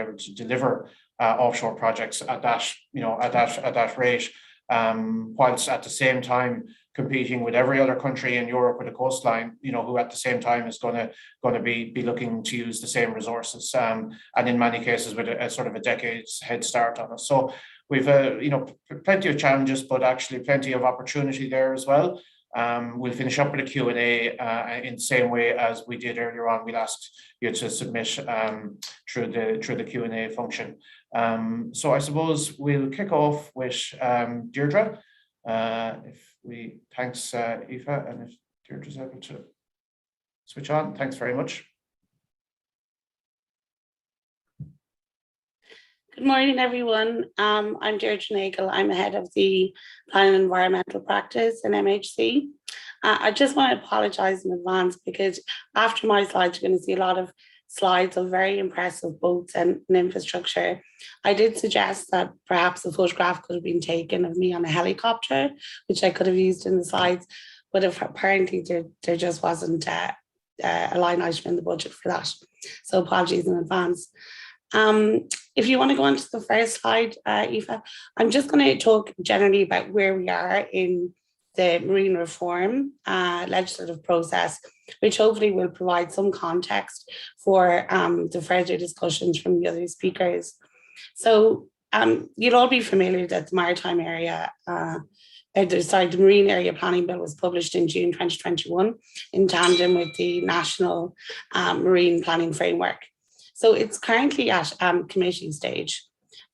able to deliver offshore projects at that rate, whilst at the same time competing with every other country in Europe with a coastline, who at the same time is going to be looking to use the same resources, and in many cases with a sort of a decade's head start on us. So we've plenty of challenges, but actually plenty of opportunity there as well. We'll finish up with a Q&A in the same way as we did earlier on. We'll ask you to submit through the Q&A function. So I suppose we'll kick off with Deirdre. Thanks, Aoife, and if Deirdre's able to switch on, thanks very much. Good morning, everyone. I'm Deirdre Nagle. I'm the head of the Planning and Environmental Practice in MHC. I just want to apologise in advance because after my slides, you're going to see a lot of slides of very impressive boats and infrastructure. I did suggest that perhaps a photograph could have been taken of me on a helicopter, which I could have used in the slides, but apparently there just wasn't a line item in the budget for that. So apologies in advance. If you want to go on to the first slide, Aoife, I'm just going to talk generally about where we are in the marine reform legislative process, which hopefully will provide some context for the further discussions from the other speakers. So you'll all be familiar that the maritime area, the Marine Area Planning Bill was published in June 2021 in tandem with the National Marine Planning Framework. So it's currently at committee stage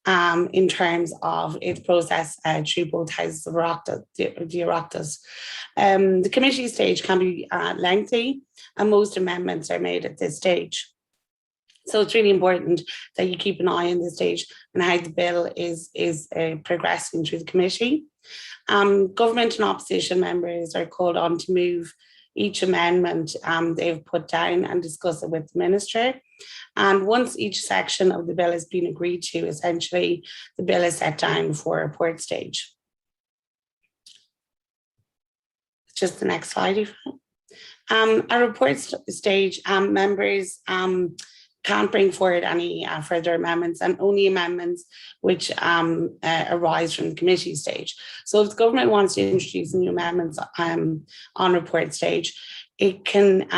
in terms of its process through both houses of the Oireachtas. The committee stage can be lengthy, and most amendments are made at this stage. So it's really important that you keep an eye on this stage and how the bill is progressing through the committee. Government and opposition members are called on to move each amendment they've put down and discuss it with the Minister. And once each section of the bill has been agreed to, essentially, the bill is set down for a report stage. Just the next slide, if you want. At report stage, members can't bring forward any further amendments, and only amendments which arise from the committee stage. So if the government wants to introduce new amendments on report stage, it can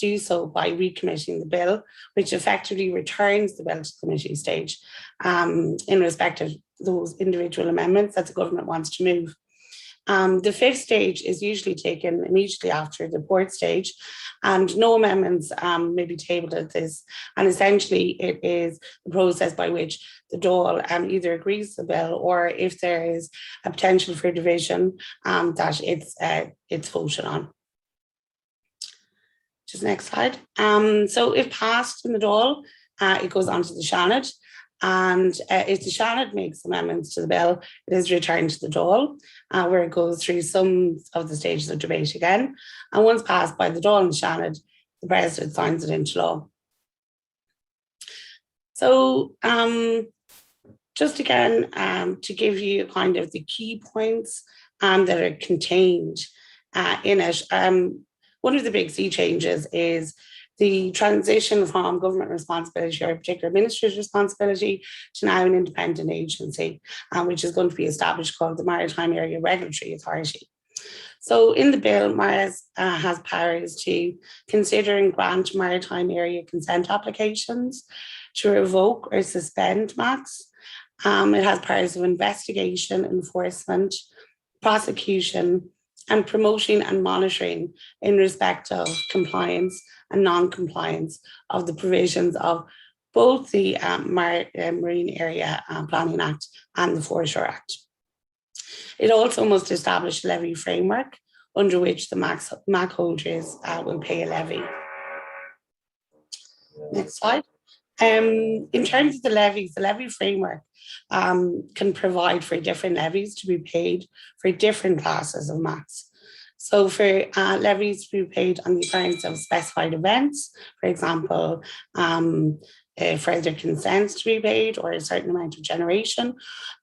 do so by recommitting the bill, which effectively returns the bill to the committee stage in respect of those individual amendments that the government wants to move. The fifth stage is usually taken immediately after the report stage, and no amendments may be tabled at this. And essentially, it is the process by which the Dáil either agrees the bill, or if there is a potential for division, that it's voted on. Just next slide. So if passed in the Dáil, it goes on to the Seanad. And if the Seanad makes amendments to the bill, it is returned to the Dáil, where it goes through some of the stages of debate again. And once passed by the Dáil and Seanad, the President signs it into law. So just again, to give you kind of the key points that are contained in it, one of the big sea changes is the transition from government responsibility, or a particular minister's responsibility, to now an independent agency, which is going to be established, called the Maritime Area Regulatory Authority. So in the bill, MARAS has powers to consider and grant maritime area consent applications, to revoke or suspend MACs. It has powers of investigation, enforcement, prosecution, and promoting and monitoring in respect of compliance and non-compliance of the provisions of both the Marine Area Planning Act and the Foreshore Act. It also must establish a levy framework under which the MAC holders will pay a levy. Next slide. In terms of the levies, the levy framework can provide for different levies to be paid for different classes of MACs. So for levies to be paid on the occurrence of specified events, for example, further consents to be paid, or a certain amount of generation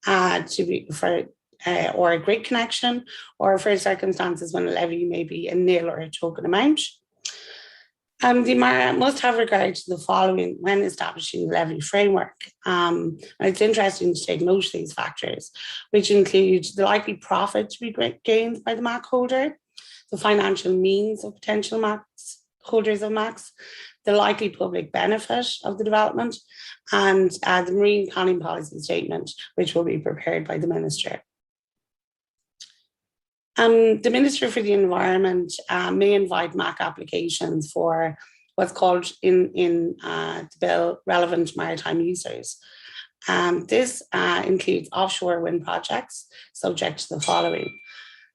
or a grid connection, or for circumstances when a levy may be a nil or a token amount. The MARA must have regard to the following when establishing the levy framework. And it's interesting to take note of these factors, which include the likely profit to be gained by the MAC holder, the financial means of potential MACs, holders of MACs, the likely public benefit of the development, and the marine planning policy statement, which will be prepared by the Minister. The Minister for the Environment may invite MAC applications for what's called in the bill relevant maritime users. This includes offshore wind projects subject to the following.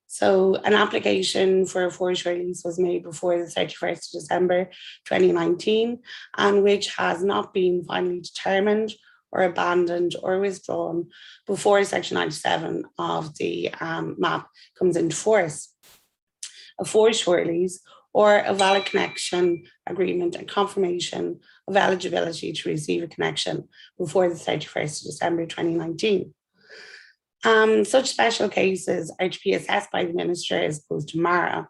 So an application for a foreshore lease was made before the 31st of December 2019 and which has not been finally determined or abandoned or withdrawn before Section 97 of the MAP comes into force. A foreshore lease or a valid connection agreement and confirmation of eligibility to receive a connection before the 31st of December 2019. Such special cases are to be assessed by the Minister as opposed to MARA.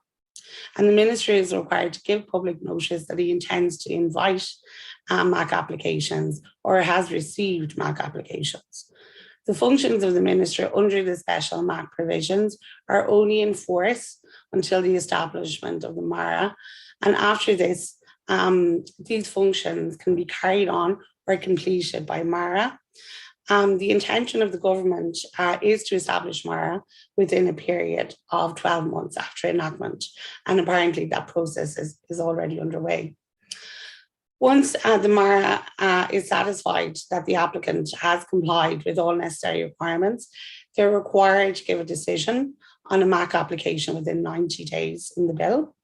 And the Minister is required to give public notice that he intends to invite MAC applications or has received MAC applications. The functions of the Minister under the special MAC provisions are only in force until the establishment of the MARA. And after this, these functions can be carried on or completed by MARA. The intention of the government is to establish MARA within a period of 12 months after enactment. And apparently that process is already underway. Once the MARA is satisfied that the applicant has complied with all necessary requirements, they're required to give a decision on a MAC application within 90 days in the bill,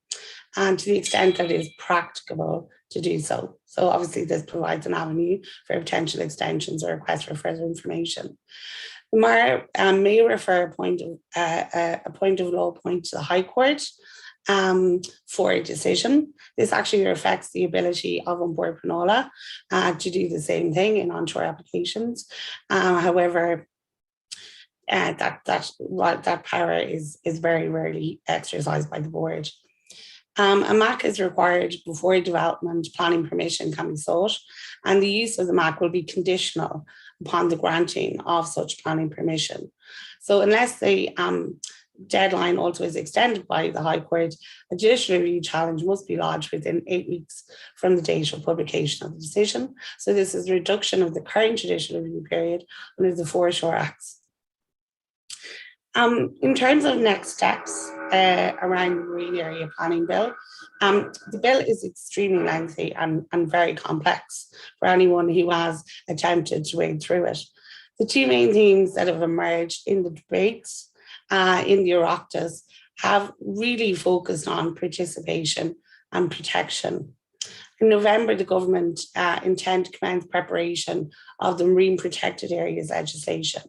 and to the extent that it is practicable to do so. So obviously this provides an avenue for potential extensions or requests for further information. The MARA may refer a point of law point to the High Court for a decision. This actually affects the ability of An Bord Pleanála to do the same thing in onshore applications. However, that power is very rarely exercised by the board. A MAC is required before development planning permission can be sought, and the use of the MAC will be conditional upon the granting of such planning permission. So unless the deadline also is extended by the High Court, a judicial review challenge must be lodged within 8 weeks from the date of publication of the decision. So this is a reduction of the current judicial review period under the Foreshore Acts. In terms of next steps around the Marine Area Planning Bill, the bill is extremely lengthy and very complex for anyone who has attempted to wade through it. The two main themes that have emerged in the debates in the Oireachtas have really focused on participation and protection. In November, the government intend to commence preparation of the Marine Protected Areas legislation.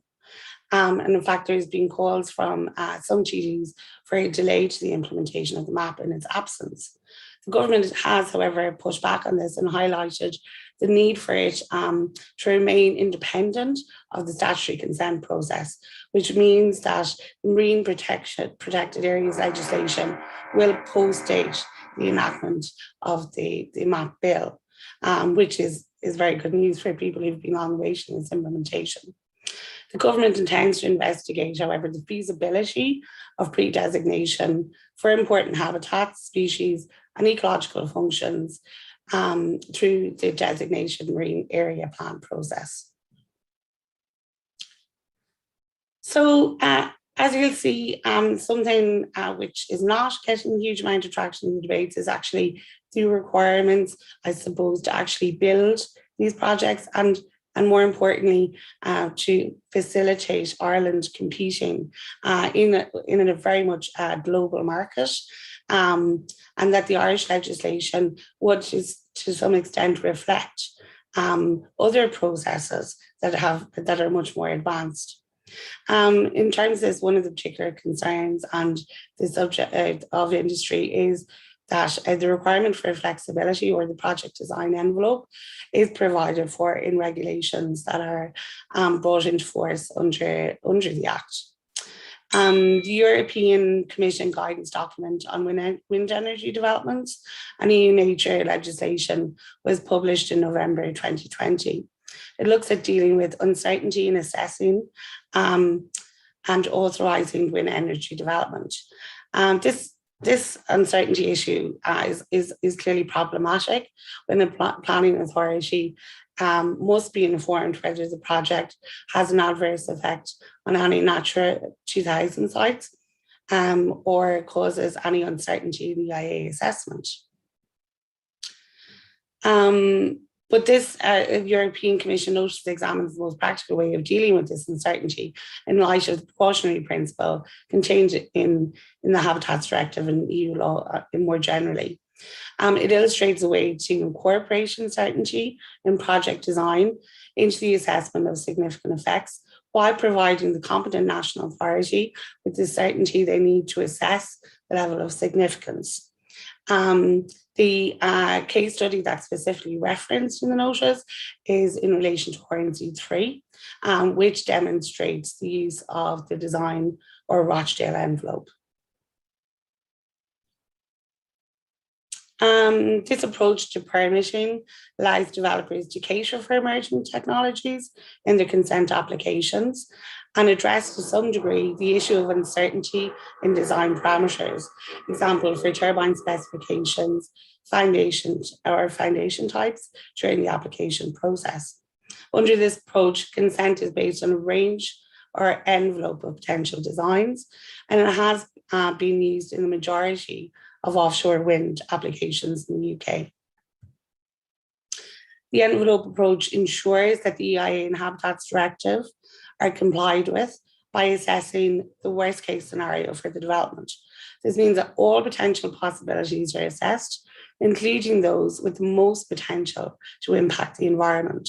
And in fact, there's been calls from some TDs for a delay to the implementation of the MAP in its absence. The government has, however, pushed back on this and highlighted the need for it to remain independent of the statutory consent process, which means that the Marine Protected Areas legislation will post-date the enactment of the MAP bill, which is very good news for people who've been on waiting its implementation. The government intends to investigate, however, the feasibility of pre-designation for important habitats, species, and ecological functions through the designation Marine Area Plan process. So, as you'll see, something which is not getting a huge amount of traction in the debates is actually the requirements, I suppose, to actually build these projects and more importantly, to facilitate Ireland competing in a very much global market, and that the Irish legislation would, to some extent, reflect other processes that are much more advanced. In terms of this, one of the particular concerns and the subject of industry is that the requirement for flexibility or the project design envelope is provided for in regulations that are brought into force under the Act. The European Commission guidance document on wind energy developments and EU nature legislation was published in November 2020. It looks at dealing with uncertainty in assessing and authorising wind energy development. This uncertainty issue is clearly problematic when the planning authority must be informed whether the project has an adverse effect on any Natura 2000 sites or causes any uncertainty in the EIA assessment. But this European Commission notice examines the most practical way of dealing with this uncertainty in light of the precautionary principle contained in the Habitats Directive and EU law more generally. It illustrates a way to incorporate uncertainty in project design into the assessment of significant effects while providing the competent national authority with the certainty they need to assess the level of significance. The case study that's specifically referenced in the notice is in relation to Hornsey 3, which demonstrates the use of the design or Rochdale envelope. This approach to permitting allows developers to cater for emerging technologies in their consent applications and address to some degree the issue of uncertainty in design parameters. Example, for turbine specifications, foundation types during the application process. Under this approach, consent is based on a range or envelope of potential designs, and it has been used in the majority of offshore wind applications in the UK. The envelope approach ensures that the EIA and Habitats Directive are complied with by assessing the worst case scenario for the development. This means that all potential possibilities are assessed, including those with the most potential to impact the environment.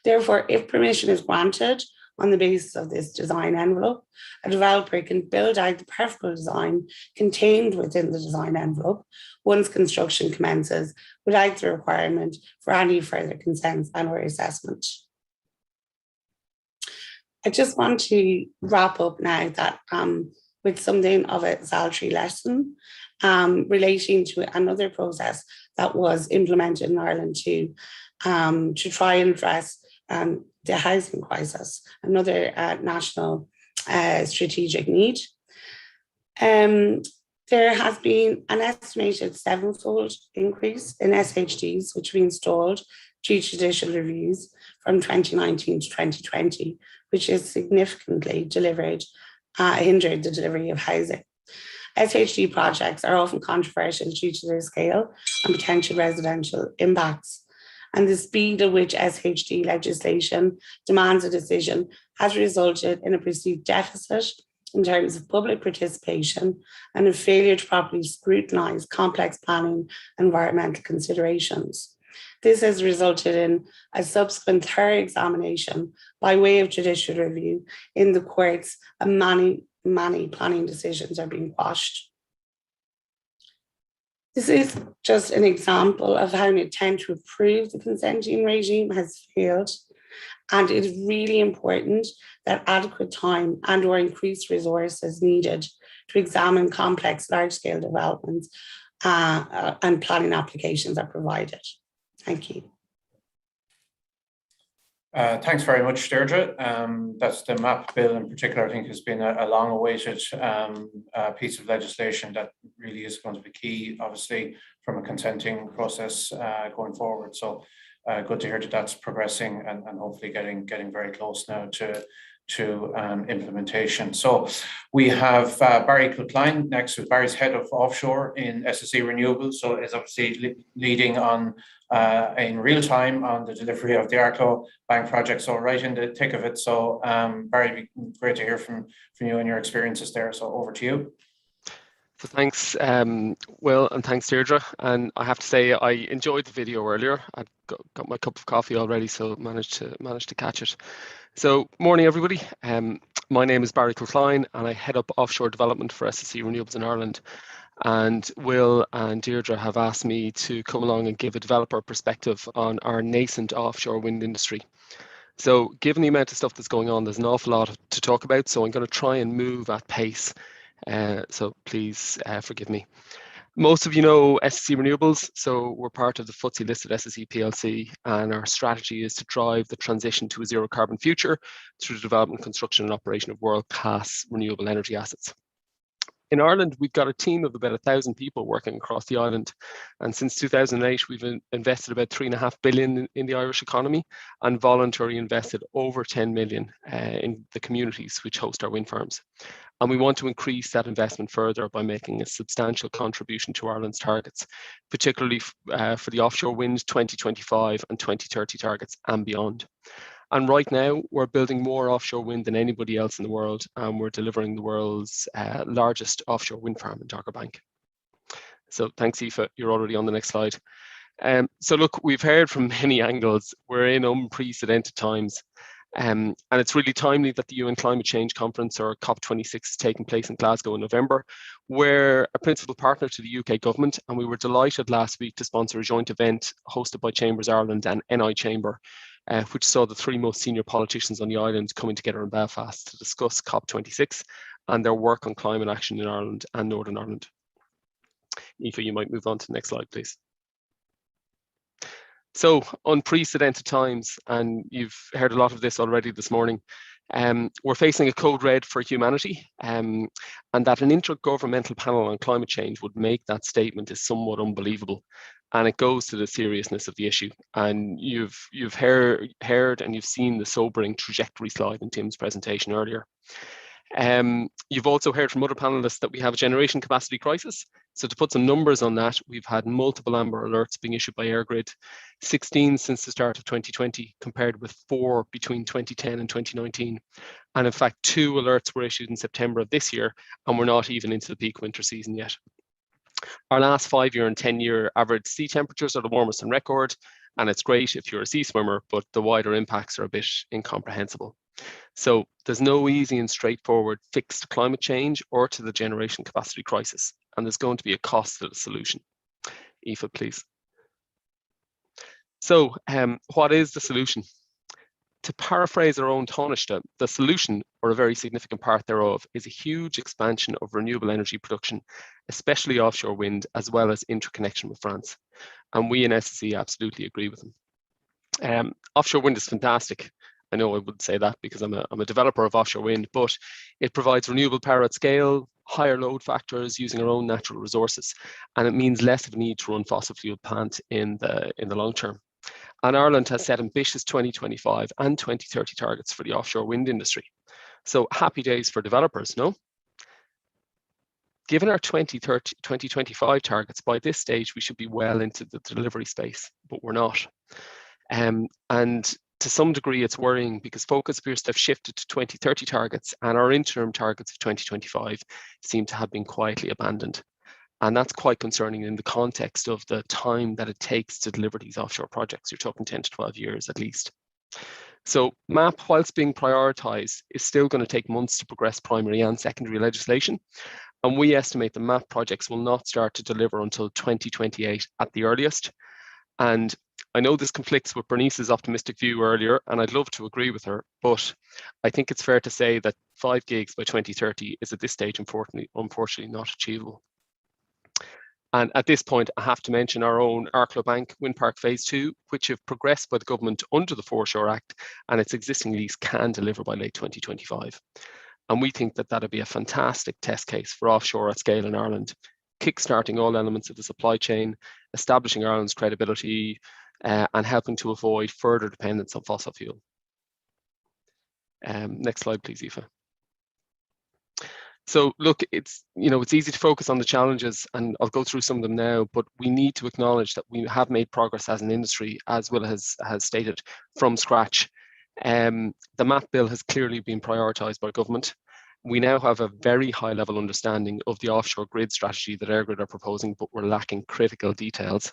Therefore, if permission is granted on the basis of this design envelope, a developer can build out the preferable design contained within the design envelope once construction commences without the requirement for any further consents and or assessment. I just want to wrap up now that with something of a salutary lesson relating to another process that was implemented in Ireland to try and address the housing crisis, another national strategic need. There has been an estimated 7-fold increase in SHDs, which we installed due to judicial reviews from 2019 to 2020, which has significantly hindered the delivery of housing. SHD projects are often controversial due to their scale and potential residential impacts. And the speed at which SHD legislation demands a decision has resulted in a perceived deficit in terms of public participation and a failure to properly scrutinise complex planning and environmental considerations. This has resulted in a subsequent third examination by way of judicial review in the courts, and many planning decisions are being quashed. This is just an example of how an attempt to improve the consenting regime has failed, and it is really important that adequate time and or increased resources needed to examine complex large-scale developments and planning applications are provided. Thank you. Thanks very much, Deirdre. That's the MAP bill in particular, I think, has been a long-awaited piece of legislation that really is going to be key, obviously, from a consenting process going forward. So good to hear that that's progressing and hopefully getting very close now to implementation. So we have Barry Kilcline next, with Barry's head of offshore in SSE Renewables. So is obviously leading on in real time on the delivery of the Arklow Bank project. So right in the thick of it. So Barry, it'd be great to hear from you and your experiences there. So over to you. So thanks, Will, and thanks, Deirdre. And I have to say, I enjoyed the video earlier. I got my cup of coffee already, so managed to catch it. So morning, everybody. My name is Barry Kilcline, and I head up offshore development for SSE Renewables in Ireland. And Will and Deirdre have asked me to come along and give a developer perspective on our nascent offshore wind industry. So given the amount of stuff that's going on, there's an awful lot to talk about. So I'm going to try and move at pace. So please forgive me. Most of you know SSE Renewables, so we're part of the FTSE listed SSE PLC, and our strategy is to drive the transition to a zero carbon future through the development, construction and operation of world-class renewable energy assets. In Ireland, we've got a team of about 1,000 people working across the island. And since 2008, we've invested about 3.5 billion in the Irish economy and voluntarily invested over 10 million in the communities which host our wind farms. And we want to increase that investment further by making a substantial contribution to Ireland's targets, particularly for the offshore wind 2025 and 2030 targets and beyond. And right now, we're building more offshore wind than anybody else in the world, and we're delivering the world's largest offshore wind farm in Dogger Bank. So thanks, Aoife. You're already on the next slide. So look, we've heard from many angles. We're in unprecedented times. And it's really timely that the UN Climate Change Conference, or COP26, is taking place in Glasgow in November. We're a principal partner to the UK government, and we were delighted last week to sponsor a joint event hosted by Chambers Ireland and NI Chamber, which saw the three most senior politicians on the island coming together in Belfast to discuss COP26 and their work on climate action in Ireland and Northern Ireland. Aoife, you might move on to the next slide, please. So unprecedented times, and you've heard a lot of this already this morning. We're facing a code red for humanity, and that an intergovernmental panel on climate change would make that statement is somewhat unbelievable. And it goes to the seriousness of the issue. And you've heard and you've seen the sobering trajectory slide in Tim's presentation earlier. You've also heard from other panelists that we have a generation capacity crisis. So to put some numbers on that, we've had multiple amber alerts being issued by EirGrid, 16 since the start of 2020, compared with 4 between 2010 and 2019. And in fact, 2 alerts were issued in September of this year, and we're not even into the peak winter season yet. Our last 5-year and 10-year average sea temperatures are the warmest on record, and it's great if you're a sea swimmer, but the wider impacts are a bit incomprehensible. So there's no easy and straightforward fix to climate change or to the generation capacity crisis, and there's going to be a cost to the solution. Aoife, please. So what is the solution? To paraphrase our own Taoiseach, the solution, or a very significant part thereof, is a huge expansion of renewable energy production, especially offshore wind, as well as interconnection with France. And we in SSE absolutely agree with them. Offshore wind is fantastic. I know I would say that because I'm a developer of offshore wind, but it provides renewable power at scale, higher load factors using our own natural resources, and it means less of a need to run fossil fuel plant in the long term. And Ireland has set ambitious 2025 and 2030 targets for the offshore wind industry. So happy days for developers, no? Given our 2025 targets, by this stage, we should be well into the delivery space, but we're not. And to some degree, it's worrying because focus appears to have shifted to 2030 targets, and our interim targets of 2025 seem to have been quietly abandoned. And that's quite concerning in the context of the time that it takes to deliver these offshore projects. You're talking 10 to 12 years at least. So MAP, whilst being prioritised, is still going to take months to progress primary and secondary legislation. And we estimate the MAP projects will not start to deliver until 2028 at the earliest. And I know this conflicts with Bernice's optimistic view earlier, and I'd love to agree with her, but I think it's fair to say that 5 gigs by 2030 is at this stage, unfortunately not achievable. And at this point, I have to mention our own Arklow Bank Wind Park Phase 2, which have progressed by the government under the Foreshore Act, and its existing lease can deliver by late 2025. And we think that that'd be a fantastic test case for offshore at scale in Ireland, kickstarting all elements of the supply chain, establishing Ireland's credibility, and helping to avoid further dependence on fossil fuel. Next slide, please, Aoife. So look, it's easy to focus on the challenges, and I'll go through some of them now, but we need to acknowledge that we have made progress as an industry, as Will has stated, from scratch. The MAP bill has clearly been prioritised by government. We now have a very high level understanding of the offshore grid strategy that EirGrid are proposing, but we're lacking critical details.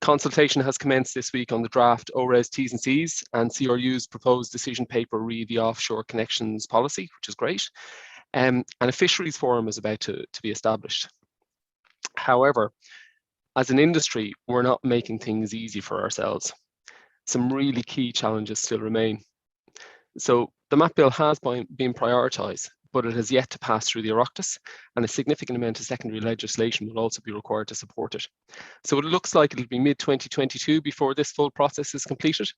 Consultation has commenced this week on the draft ORES T's and C's, and CRU's proposed decision paper re the offshore connections policy, which is great. And a fisheries forum is about to be established. However, as an industry, we're not making things easy for ourselves. Some really key challenges still remain. So the MAP bill has been prioritised, but it has yet to pass through the Oireachtas, and a significant amount of secondary legislation will also be required to support it. So it looks like it'll be mid-2022 before this full process is completed,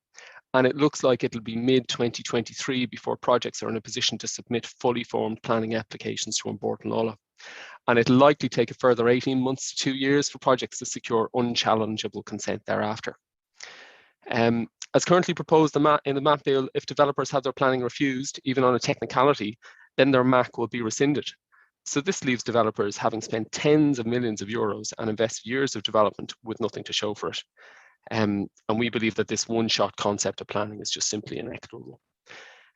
and it looks like it'll be mid-2023 before projects are in a position to submit fully formed planning applications to An Bord Pleanála. And it'll likely take a further 18 months to 2 years for projects to secure unchallengeable consent thereafter. As currently proposed in the MAP bill, if developers have their planning refused, even on a technicality, then their MAC will be rescinded. So this leaves developers having spent tens of millions of euros and invested years of development with nothing to show for it. And we believe that this one-shot concept of planning is just simply inequitable.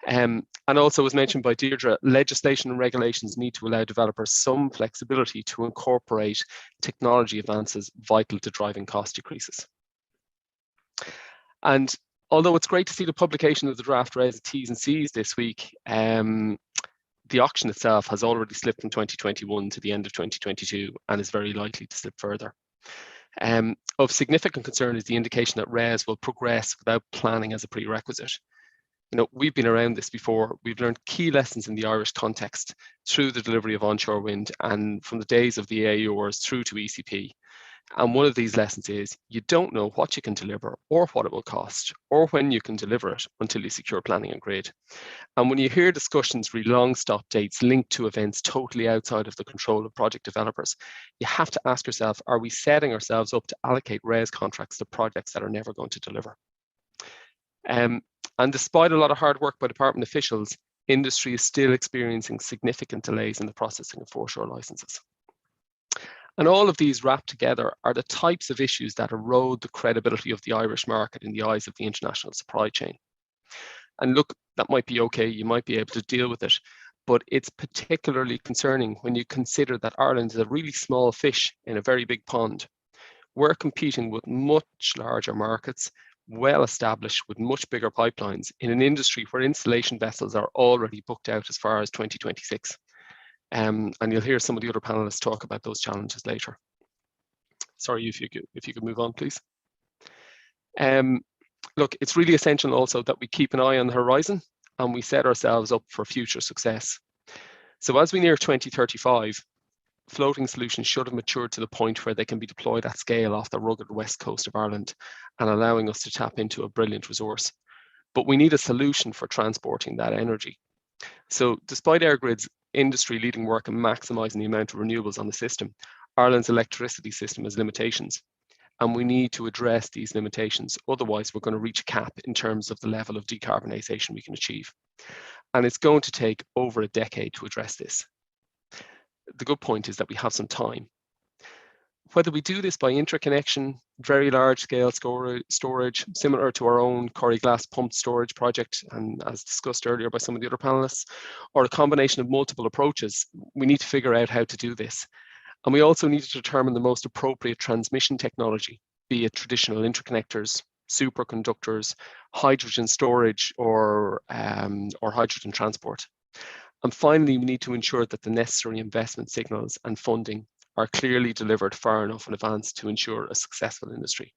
And also, as mentioned by Deirdre, legislation and regulations need to allow developers some flexibility to incorporate technology advances vital to driving cost decreases. And although it's great to see the publication of the draft res T's and C's this week, the auction itself has already slipped from 2021 to the end of 2022 and is very likely to slip further. Of significant concern is the indication that RES will progress without planning as a prerequisite. You know, we've been around this before. We've learned key lessons in the Irish context through the delivery of onshore wind and from the days of the AURs through to ECP. And one of these lessons is you don't know what you can deliver or what it will cost or when you can deliver it until you secure planning and grid. And when you hear discussions re long stop dates linked to events totally outside of the control of project developers, you have to ask yourself, are we setting ourselves up to allocate RES contracts to projects that are never going to deliver? And despite a lot of hard work by department officials, industry is still experiencing significant delays in the processing of foreshore licenses. And all of these wrapped together are the types of issues that erode the credibility of the Irish market in the eyes of the international supply chain. And look, that might be okay, you might be able to deal with it, but it's particularly concerning when you consider that Ireland is a really small fish in a very big pond. We're competing with much larger markets, well established with much bigger pipelines in an industry where installation vessels are already booked out as far as 2026. And you'll hear some of the other panelists talk about those challenges later. Sorry, if you could move on, please. Look, it's really essential also that we keep an eye on the horizon and we set ourselves up for future success. So as we near 2035, floating solutions should have matured to the point where they can be deployed at scale off the rugged west coast of Ireland and allowing us to tap into a brilliant resource. But we need a solution for transporting that energy. So despite EirGrid's industry-leading work in maximising the amount of renewables on the system, Ireland's electricity system has limitations, and we need to address these limitations. Otherwise, we're going to reach a cap in terms of the level of decarbonisation we can achieve. And it's going to take over a decade to address this. The good point is that we have some time. Whether we do this by interconnection, very large scale storage, similar to our own Corriglass pumped storage project, and as discussed earlier by some of the other panelists, or a combination of multiple approaches, we need to figure out how to do this. And we also need to determine the most appropriate transmission technology, be it traditional interconnectors, superconductors, hydrogen storage, or hydrogen transport. And finally, we need to ensure that the necessary investment signals and funding are clearly delivered far enough in advance to ensure a successful industry.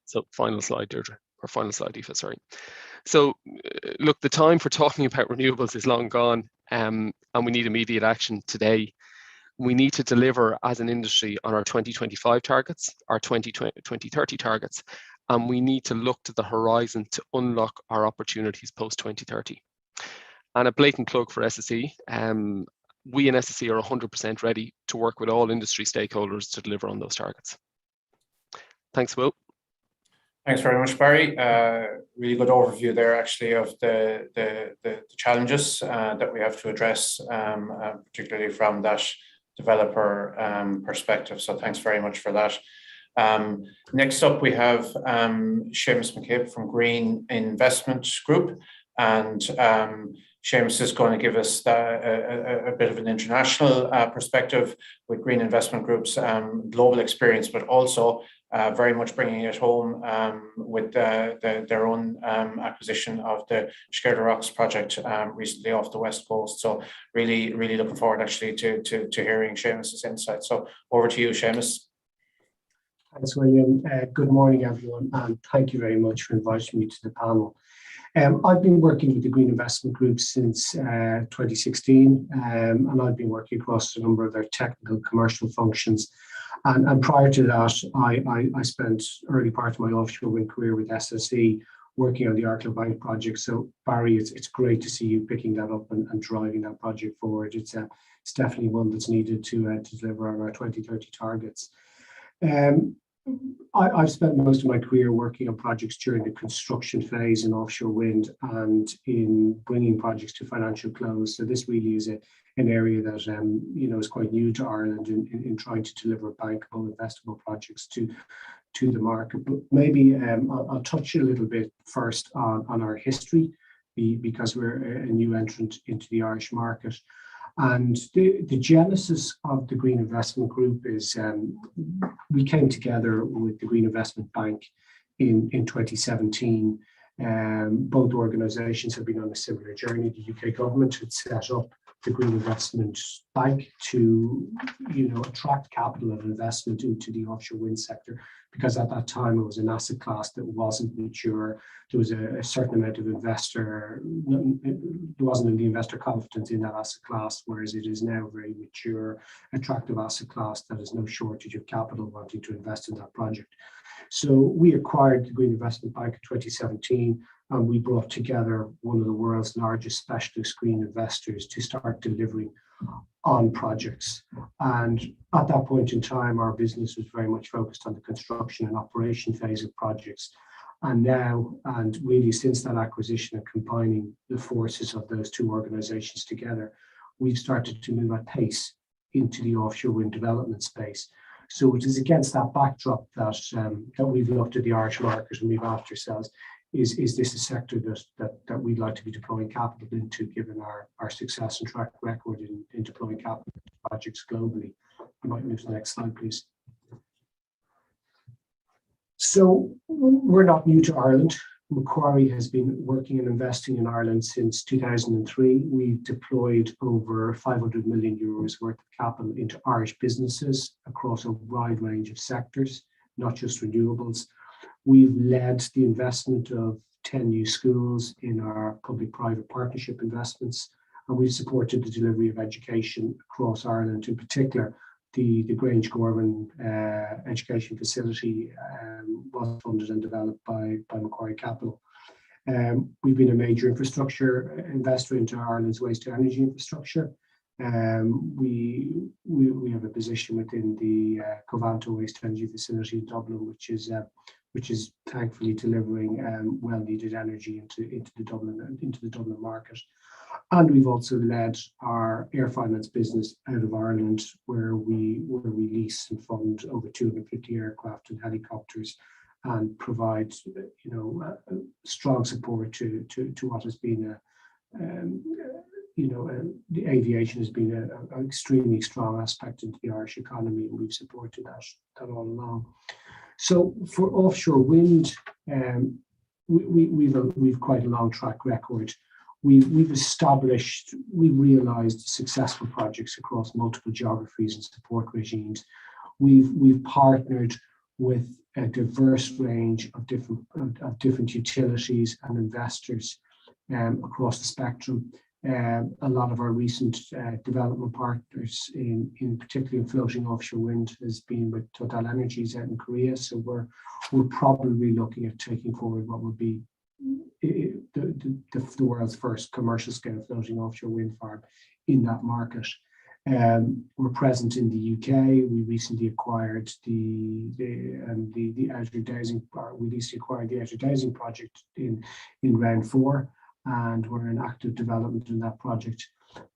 So final slide, Deirdre, or final slide, Aoife, sorry. So look, the time for talking about renewables is long gone, and we need immediate action today. We need to deliver as an industry on our 2025 targets, our 2030 targets, and we need to look to the horizon to unlock our opportunities post-2030. And a blatant plug for SSE. We in SSE are 100% ready to work with all industry stakeholders to deliver on those targets. Thanks, Will. Thanks very much, Barry. Really good overview there, actually, of the challenges that we have to address, particularly from that developer perspective. So thanks very much for that. Next up, we have Seamus McCabe from Green Investment Group, and Seamus is going to give us a bit of an international perspective with Green Investment Group's global experience, but also very much bringing it home with their own acquisition of the Skerry Rocks project recently off the West Coast. So really looking forward actually to hearing Seamus's insights. So over to you, Seamus. Thanks, William. Good morning, everyone, and thank you very much for inviting me to the panel. I've been working with the Green Investment Group since 2016, and I've been working across a number of their technical commercial functions. And prior to that, I spent early part of my offshore wind career with SSE working on the Arklow Bank project. So Barry, it's great to see you picking that up and driving that project forward. It's definitely one that's needed to deliver on our 2030 targets. I've spent most of my career working on projects during the construction phase in offshore wind and in bringing projects to financial close. So this really is an area that is quite new to Ireland in trying to deliver bankable, investable projects to the market. But maybe I'll touch a little bit first on our history, because we're a new entrant into the Irish market. And the genesis of the Green Investment Group is we came together with the Green Investment Bank in 2017. Both organisations have been on a similar journey. The UK government had set up the Green Investment Bank to attract capital and investment into the offshore wind sector, because at that time it was an asset class that wasn't mature. There was a certain amount of there wasn't any investor confidence in that asset class, whereas it is now a very mature, attractive asset class that has no shortage of capital wanting to invest in that project. So we acquired the Green Investment Bank in 2017, and we brought together one of the world's largest specialist green investors to start delivering on projects. And at that point in time, our business was very much focused on the construction and operation phase of projects. And now, and really since that acquisition and combining the forces of those two organizations together, we've started to move at pace into the offshore wind development space. So it is against that backdrop that we've looked at the Irish market and we've asked ourselves, is this a sector that we'd like to be deploying capital into, given our success and track record in deploying capital projects globally? You might move to the next slide, please. So we're not new to Ireland. Macquarie has been working and investing in Ireland since 2003. We've deployed over 500 million euros worth of capital into Irish businesses across a wide range of sectors, not just renewables. We've led the investment of 10 new schools in our public-private partnership investments, and we've supported the delivery of education across Ireland. In particular, the Grange Gorman education facility was funded and developed by Macquarie Capital. We've been a major infrastructure investor into Ireland's waste-to-energy infrastructure. We have a position within the Covanto waste-to-energy facility in Dublin, which is thankfully delivering well-needed energy into the Dublin market. And we've also led our air finance business out of Ireland, where we lease and fund over 250 aircraft and helicopters, and provide strong support to what has been the aviation has been an extremely strong aspect into the Irish economy, and we've supported that all along. So for offshore wind, we've quite a long track record. We've realized successful projects across multiple geographies and support regimes. We've partnered with a diverse range of different utilities and investors across the spectrum. A lot of our recent development partners, in particular in floating offshore wind, has been with TotalEnergies out in Korea. So we're probably looking at taking forward what would be the world's first commercial scale floating offshore wind farm in that market. We're present in the UK. We recently acquired the Outer Dowsing. We recently acquired the Outer Dowsing project in round 4, and we're in active development in that project.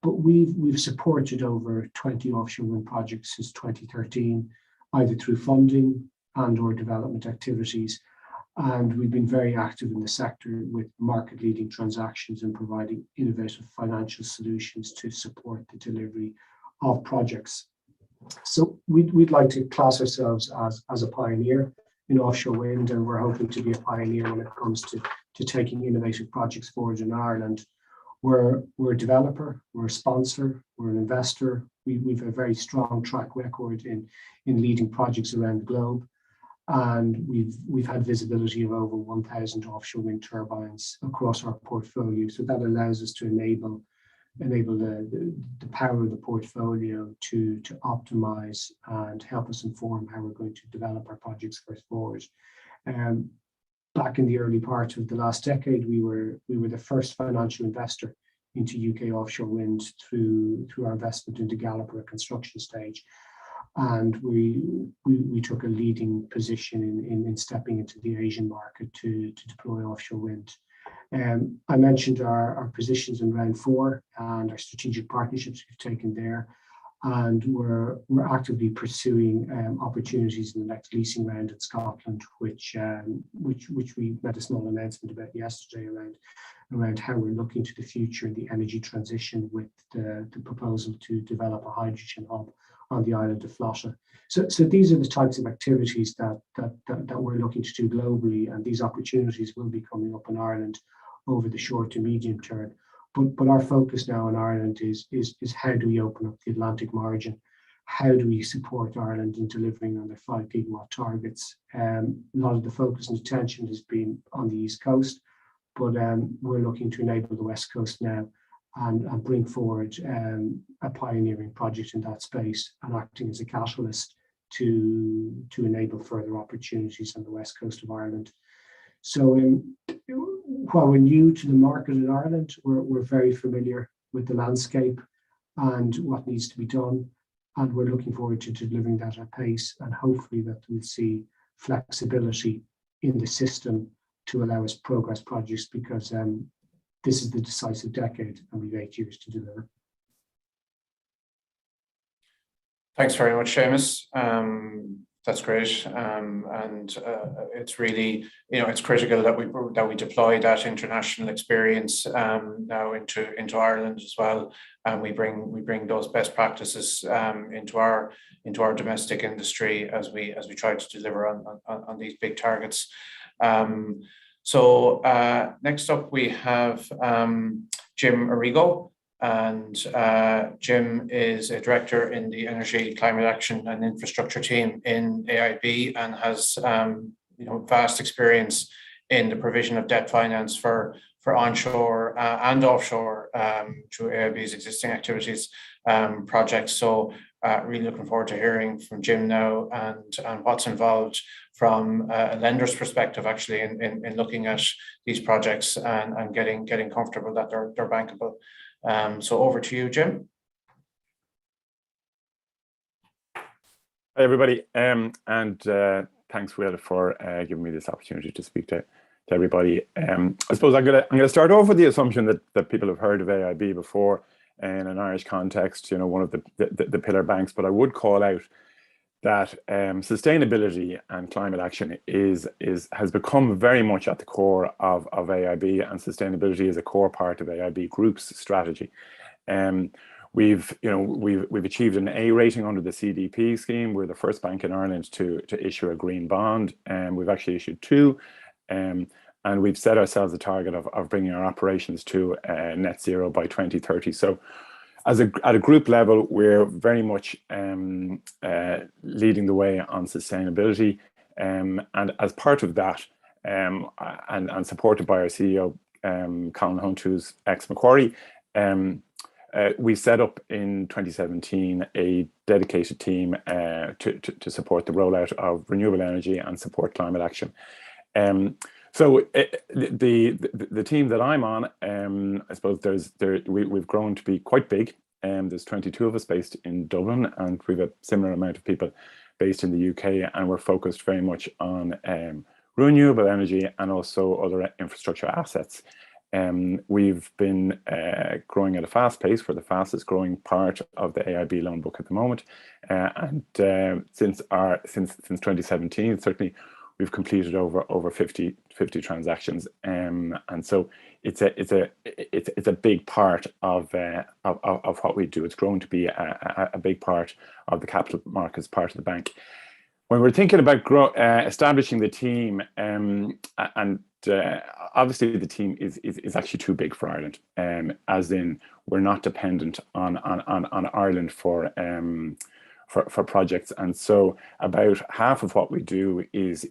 But we've supported over 20 offshore wind projects since 2013, either through funding and/or development activities. And we've been very active in the sector with market-leading transactions and providing innovative financial solutions to support the delivery of projects. So we'd like to class ourselves as a pioneer in offshore wind, and we're hoping to be a pioneer when it comes to taking innovative projects forward in Ireland. We're a developer, we're a sponsor, we're an investor. We've a very strong track record in leading projects around the globe. And we've had visibility of over 1,000 offshore wind turbines across our portfolio. So that allows us to enable the power of the portfolio to optimize and help us inform how we're going to develop our projects first forward. Back in the early part of the last decade, we were the first financial investor into UK offshore wind through our investment into Galloper at construction stage. And we took a leading position in stepping into the Asian market to deploy offshore wind. I mentioned our positions in round 4 and our strategic partnerships we've taken there, and we're actively pursuing opportunities in the next leasing round in Scotland, which we made a small announcement about yesterday around how we're looking to the future in the energy transition with the proposal to develop a hydrogen hub on the island of Flotta. So these are the types of activities that we're looking to do globally, and these opportunities will be coming up in Ireland over the short to medium term. But our focus now in Ireland is how do we open up the Atlantic margin? How do we support Ireland in delivering on their 5 gigawatt targets? A lot of the focus and attention has been on the East Coast, but we're looking to enable the West Coast now and bring forward a pioneering project in that space and acting as a catalyst to enable further opportunities on the West Coast of Ireland. So while we're new to the market in Ireland, we're very familiar with the landscape and what needs to be done. And we're looking forward to delivering that at pace, and hopefully that we'll see flexibility in the system to allow us progress projects, because this is the decisive decade and we've 8 years to deliver. Thanks very much, Seamus. That's great, and it's really, it's critical that we deploy that international experience now into Ireland as well, and we bring those best practices into our domestic industry as we try to deliver on these big targets. So next up we have Jim Arrigo. And Jim is a director in the Energy, Climate Action and Infrastructure team in AIB, and has vast experience in the provision of debt finance for onshore and offshore through AIB's existing activities projects. So really looking forward to hearing from Jim now and what's involved from a lender's perspective, actually, in looking at these projects and getting comfortable that they're bankable. So over to you, Jim. Hi, everybody, and thanks, Will, for giving me this opportunity to speak to everybody. I suppose I'm gonna start off with the assumption that people have heard of AIB before in an Irish context, one of the pillar banks. But I would call out that sustainability and climate action has become very much at the core of AIB, and sustainability is a core part of AIB Group's strategy. We've achieved an A rating under the CDP scheme. We're the first bank in Ireland to issue a green bond, and we've actually issued 2. And we've set ourselves a target of bringing our operations to net zero by 2030. So at a group level, we're very much leading the way on sustainability, and as part of that, and supported by our CEO, Colin Hunt, who's ex-Macquarie, we set up in 2017 a dedicated team to support the rollout of renewable energy and support climate action. So the team that I'm on, I suppose we've grown to be quite big. There's 22 of us based in Dublin, and we've a similar amount of people based in the UK, and we're focused very much on renewable energy and also other infrastructure assets. We've been growing at a fast pace. We're the fastest growing part of the AIB loan book at the moment, and since 2017, certainly we've completed over 50 transactions, and so it's a big part of what we do. It's grown to be a big part of the capital markets part of the bank. When we're thinking about establishing the team, and obviously the team is actually too big for Ireland, as in we're not dependent on Ireland for for projects. And so about half of what we do is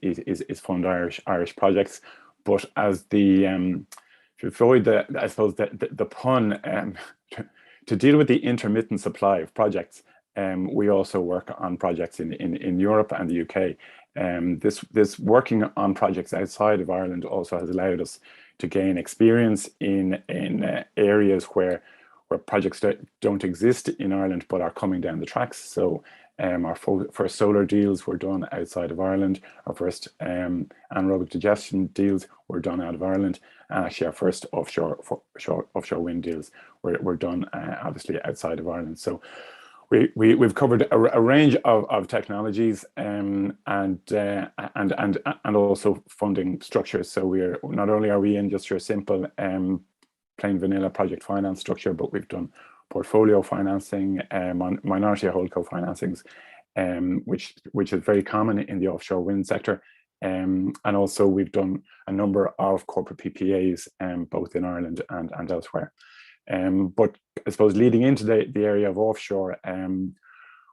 fund Irish projects. But as the to avoid I suppose the pun, to deal with the intermittent supply of projects, we also work on projects in Europe and the UK. This working on projects outside of Ireland also has allowed us to gain experience in areas where projects don't exist in Ireland but are coming down the tracks. So our first solar deals were done outside of Ireland. Our first anaerobic digestion deals were done out of Ireland, and actually our first offshore wind deals were done obviously outside of Ireland. So we've covered a range of technologies and also funding structures. So we're not only are we in just your simple plain vanilla project finance structure, but we've done portfolio financing, minority holdco financings, which is very common in the offshore wind sector. And also we've done a number of corporate PPAs, both in Ireland and elsewhere. But I suppose leading into the area of offshore,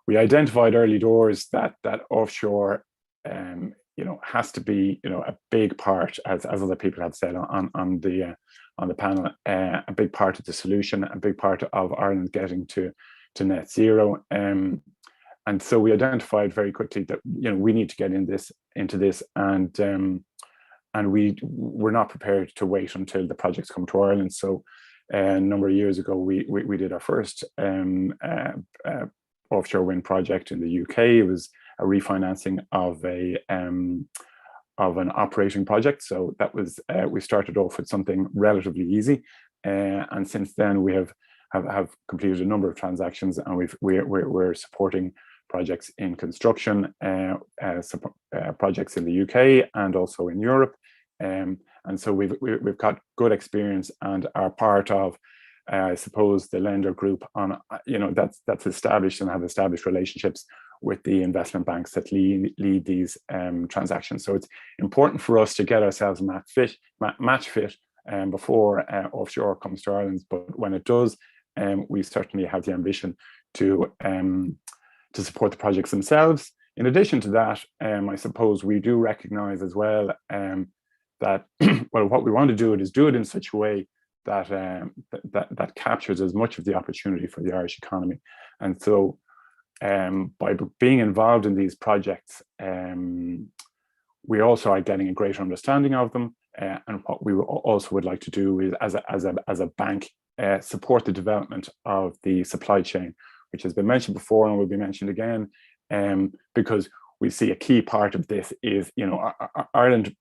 we identified early doors that offshore, has to be, a big part, as other people have said on the panel, a big part of the solution, a big part of Ireland getting to net zero. And so we identified very quickly that we need to get into this, and we're not prepared to wait until the projects come to Ireland. So a number of years ago, we did our first offshore wind project in the UK. It was a refinancing of an operating project. So that was we started off with something relatively easy, and since then we have completed a number of transactions, and we're supporting projects in construction, projects in the UK and also in Europe. And so we've got good experience and are part of, I suppose, the lender group on, that's established and have established relationships with the investment banks that lead these transactions. So it's important for us to get ourselves match fit before offshore comes to Ireland. But when it does, we certainly have the ambition to support the projects themselves. In addition to that, I suppose we do recognise as well that what we want to do is do it in such a way that that captures as much of the opportunity for the Irish economy. And so by being involved in these projects, we also are getting a greater understanding of them. And what we also would like to do is, as a bank, support the development of the supply chain, which has been mentioned before and will be mentioned again, because we see a key part of this is, Ireland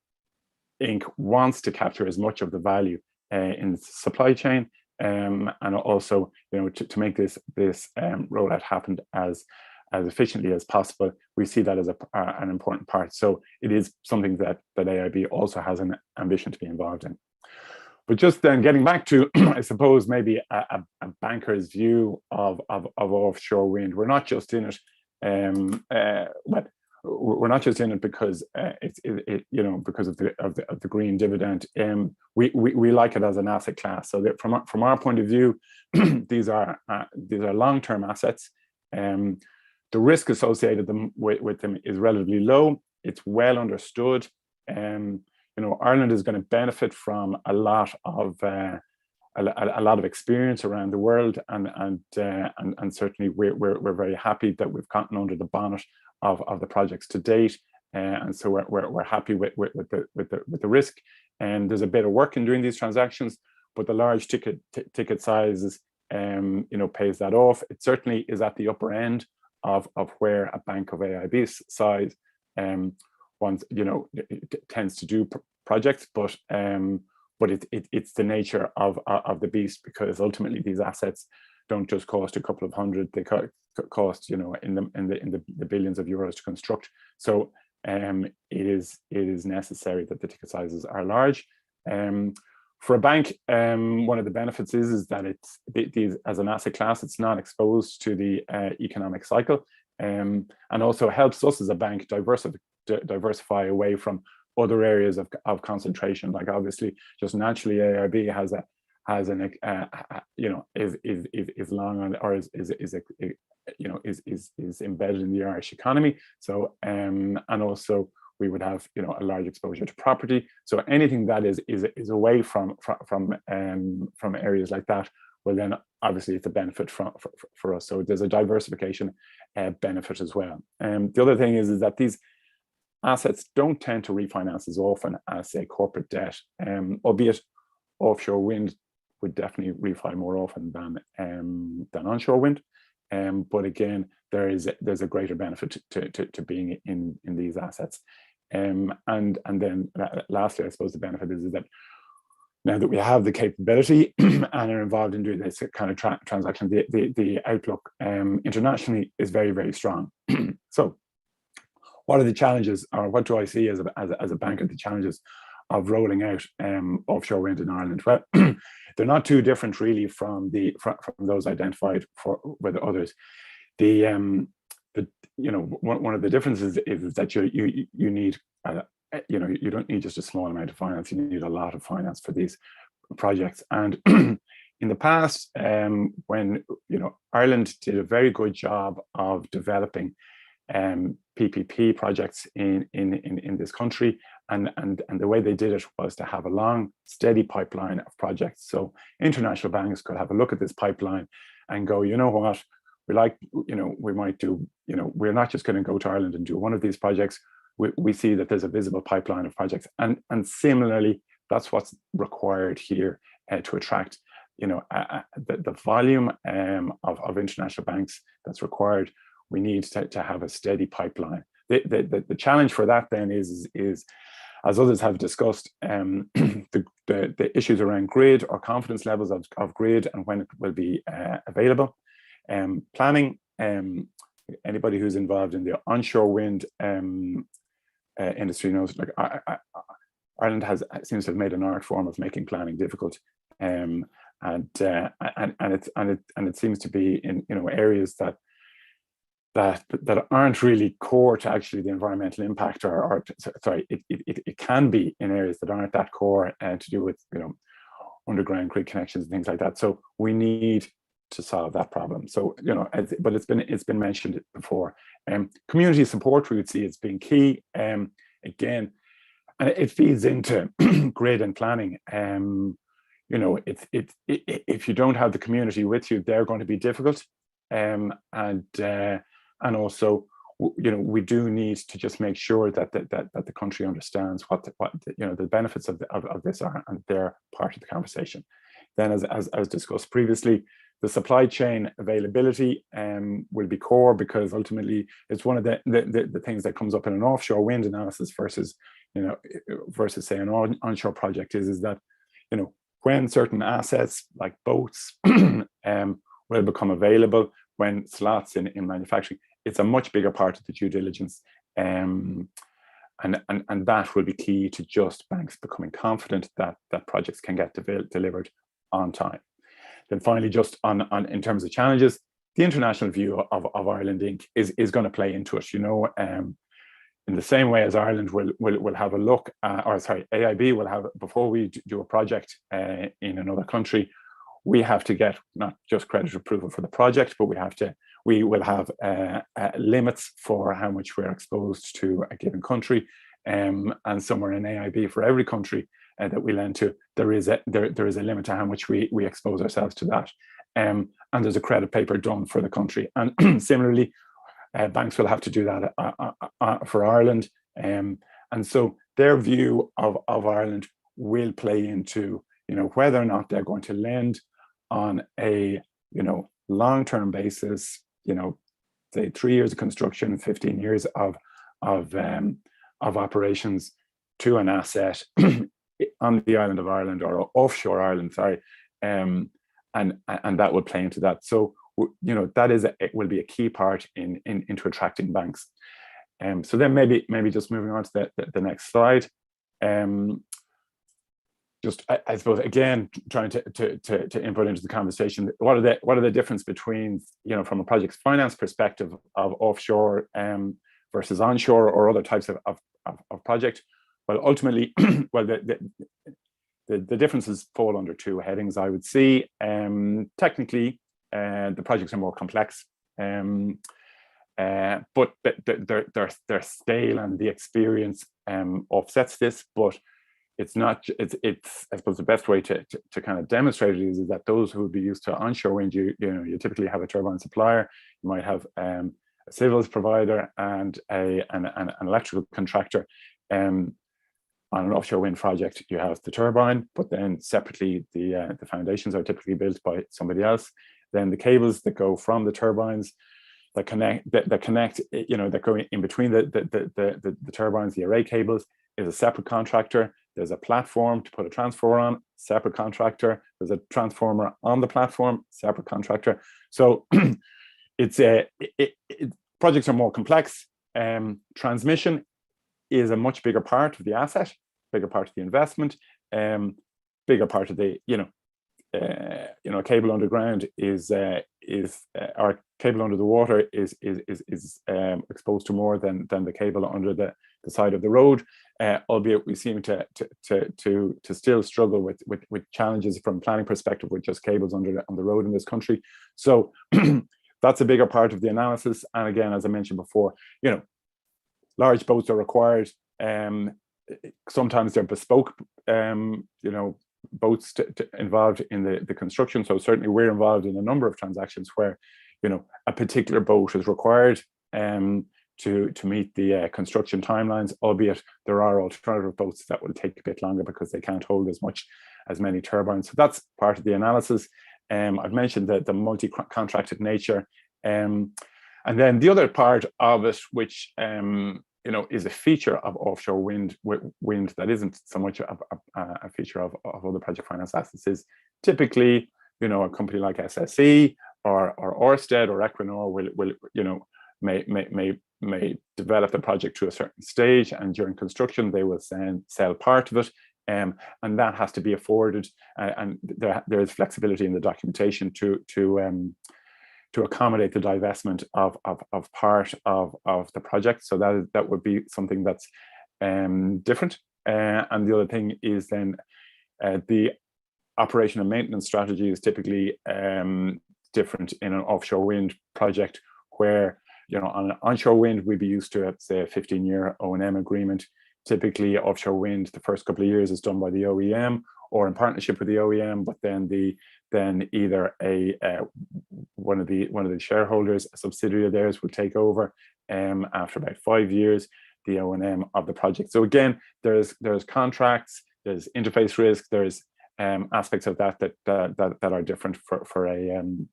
Inc. wants to capture as much of the value in the supply chain, and also, to make this rollout happen as efficiently as possible. We see that as an important part. So it is something that AIB also has an ambition to be involved in. But just then getting back to, I suppose, maybe a banker's view of offshore wind, we're not just in it, but we're not just in it because because of the green dividend. We like it as an asset class. So that from our point of view, these are long-term assets. The risk associated with them is relatively low. It's well understood. Ireland is going to benefit from a lot of experience around the world, and certainly we're very happy that we've gotten under the bonnet of the projects to date, and so we're happy with the risk. And there's a bit of work in doing these transactions, but the large ticket sizes pays that off. It certainly is at the upper end of where a bank of AIB's size tends to do projects, but it's the nature of the beast, because ultimately these assets don't just cost a couple of hundred; they cost in the billions of euros to construct. So it is necessary that the ticket sizes are large. For a bank, one of the benefits is that these, as an asset class, it's not exposed to the economic cycle, and also helps us as a bank diversify away from other areas of concentration. Like obviously, just naturally, AIB has has an is long on, or is embedded in the Irish economy. So and also we would have a large exposure to property. So anything that is away from areas like that, well then obviously it's a benefit for us. So there's a diversification benefit as well. The other thing is that these assets don't tend to refinance as often as, say, corporate debt, albeit offshore wind would definitely refi more often than onshore wind. But again, there's a greater benefit to being in these assets. And then lastly, I suppose the benefit is that now that we have the capability and are involved in doing this kind of transaction, the outlook internationally is very, very strong. So what are the challenges, or what do I see as a banker, the challenges of rolling out offshore wind in Ireland? Well, they're not too different really from those identified with others. One of the differences is that you need you don't need just a small amount of finance. You need a lot of finance for these projects. And in the past, when Ireland did a very good job of developing PPP projects in this country, and the way they did it was to have a long, steady pipeline of projects. So international banks could have a look at this pipeline and go, you know what, we might do, we're not just going to go to Ireland and do one of these projects. We see that there's a visible pipeline of projects, and similarly, that's what's required here to attract, the volume of international banks that's required. We need to have a steady pipeline. The challenge for that then is as others have discussed, the issues around grid or confidence levels of grid and when it will be available. Planning. Anybody who's involved in the onshore wind industry knows, like Ireland seems to have made an art form of making planning difficult, and it seems to be in areas that aren't really core to actually the environmental impact, it can be in areas that aren't that core and to do with underground grid connections and things like that. So we need to solve that problem. So but it's been mentioned before. Community support, we would see as being key. Again, and it feeds into grid and planning. If you don't have the community with you, they're going to be difficult. And also, we do need to just make sure that the country understands what the benefits of this are, and they're part of the conversation. Then, as discussed previously, the supply chain availability will be core, because ultimately it's one of the things that comes up in an offshore wind analysis versus say an onshore project is that when certain assets like boats will become available, when slots in manufacturing, it's a much bigger part of the due diligence, and that will be key to just banks becoming confident that projects can get delivered on time. Then finally, just on in terms of challenges, the international view of Ireland Inc. is going to play into it. In the same way as Ireland will have a look, AIB will have, before we do a project in another country, we have to get not just credit approval for the project, but we will have limits for how much we're exposed to a given country, and somewhere in AIB for every country that we lend to, there is a limit to how much we expose ourselves to that, and there's a credit paper done for the country. And similarly, banks will have to do that for Ireland, and so their view of Ireland will play into whether or not they're going to lend on a long-term basis, say 3 years of construction, 15 years of operations to an asset on the island of Ireland or offshore Ireland, and that would play into that. So it will be a key part into attracting banks. So then maybe just moving on to the next slide. Just I suppose again trying to input into the conversation. What are the difference between from a project finance perspective of offshore versus onshore or other types of project? Well, ultimately, the differences fall under two headings, I would see. Technically, the projects are more complex, but their scale and the experience offsets this. But it's not. It's I suppose the best way to kind of demonstrate it is that those who would be used to onshore wind, you typically have a turbine supplier. You might have a civils provider and an electrical contractor. On an offshore wind project, you have the turbine, but then separately the foundations are typically built by somebody else. Then the cables that go from the turbines that connect, that go in between the turbines, the array cables, is a separate contractor. There's a platform to put a transformer on, separate contractor. There's a transformer on the platform, separate contractor. So projects are more complex. Transmission is a much bigger part of the asset, bigger part of the investment, bigger part of the a cable underground is or cable under the water is exposed to more than the cable under the side of the road. Albeit we seem to still struggle with challenges from a planning perspective with just cables on the road in this country. So that's a bigger part of the analysis. And again, as I mentioned before, large boats are required. Sometimes they're bespoke, boats involved in the construction. So certainly we're involved in a number of transactions where, a particular boat is required to meet the construction timelines, albeit there are alternative boats that will take a bit longer because they can't hold as many turbines. So that's part of the analysis. I've mentioned the multi-contracted nature. And then the other part of it, which is a feature of offshore wind that isn't so much a feature of other project finance assets, is typically, a company like SSE or Ørsted or Equinor will may develop the project to a certain stage, and during construction they will sell part of it, and that has to be afforded, and there is flexibility in the documentation to accommodate the divestment of part of the project. So that would be something that's different. And the other thing is then the operation and maintenance strategy is typically different in an offshore wind project, where on an onshore wind we'd be used to, say, a 15-year O&M agreement. Typically offshore wind, the first couple of years is done by the OEM or in partnership with the OEM, but then either one of the shareholders, a subsidiary of theirs, will take over after about 5 years the O&M of the project. So again, there's contracts, there's interface risk, there's aspects of that are different for an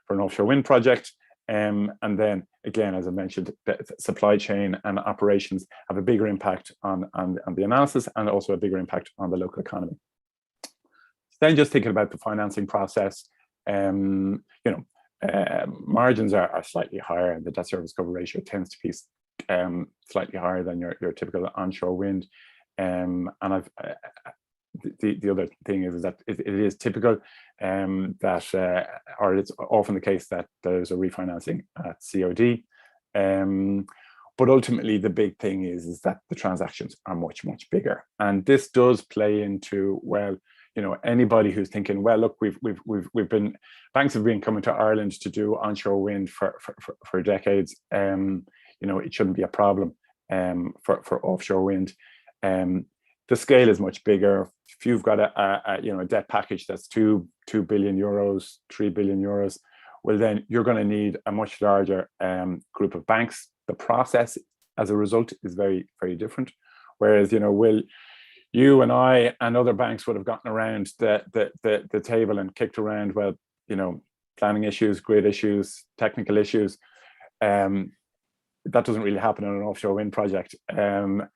offshore wind project. And then again, as I mentioned, the supply chain and operations have a bigger impact on the analysis, and also a bigger impact on the local economy. Then just thinking about the financing process, margins are slightly higher. The debt service cover ratio tends to be slightly higher than your typical onshore wind. And the other thing is that it is typical that, or it's often the case that there's a refinancing at COD. But ultimately, the big thing is that the transactions are much, much bigger. And this does play into, well, anybody who's thinking, well, look, banks have been coming to Ireland to do onshore wind for decades. It shouldn't be a problem for offshore wind. The scale is much bigger. If you've got a debt package that's 2 billion euros, 3 billion euros, well, then you're going to need a much larger group of banks. The process, as a result, is very, very different. Whereas, you and I and other banks would have gotten around the table and kicked around, well, planning issues, grid issues, technical issues. That doesn't really happen in an offshore wind project. To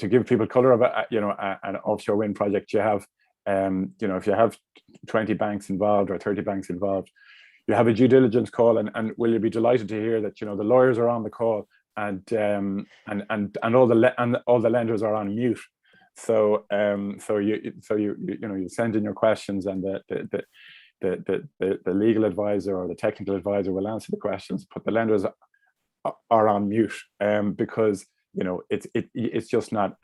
give people color of an offshore wind project, you have, if you have 20 banks involved or 30 banks involved, you have a due diligence call, and will you be delighted to hear that the lawyers are on the call, and all the lenders are on mute. So you send in your questions, and the legal advisor or the technical advisor will answer the questions, but the lenders are on mute because it's just not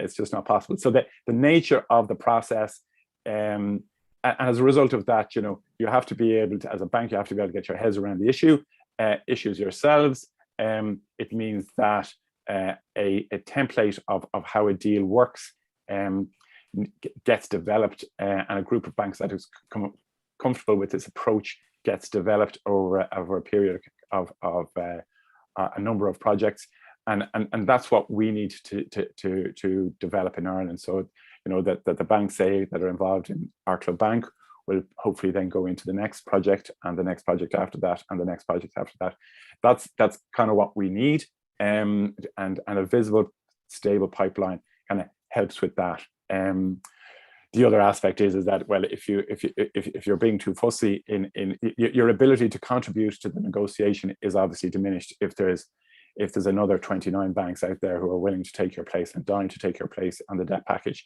possible. So the nature of the process And as a result of that, you know, you have to be able to, as a bank, you have to be able to get your heads around the issues yourselves. It means that a template of how a deal works gets developed, and a group of banks that is comfortable with this approach gets developed over a period of a number of projects, and that's what we need to develop in Ireland. So, you know, that the banks that are involved in our club bank will hopefully then go into the next project and the next project after that and the next project after that. That's kind of what we need, and a visible, stable pipeline kind of helps with that. The other aspect is that, well, if you're being too fussy in your ability to contribute to the negotiation is obviously diminished if there's another 29 banks out there who are willing to take your place and dying to take your place on the debt package.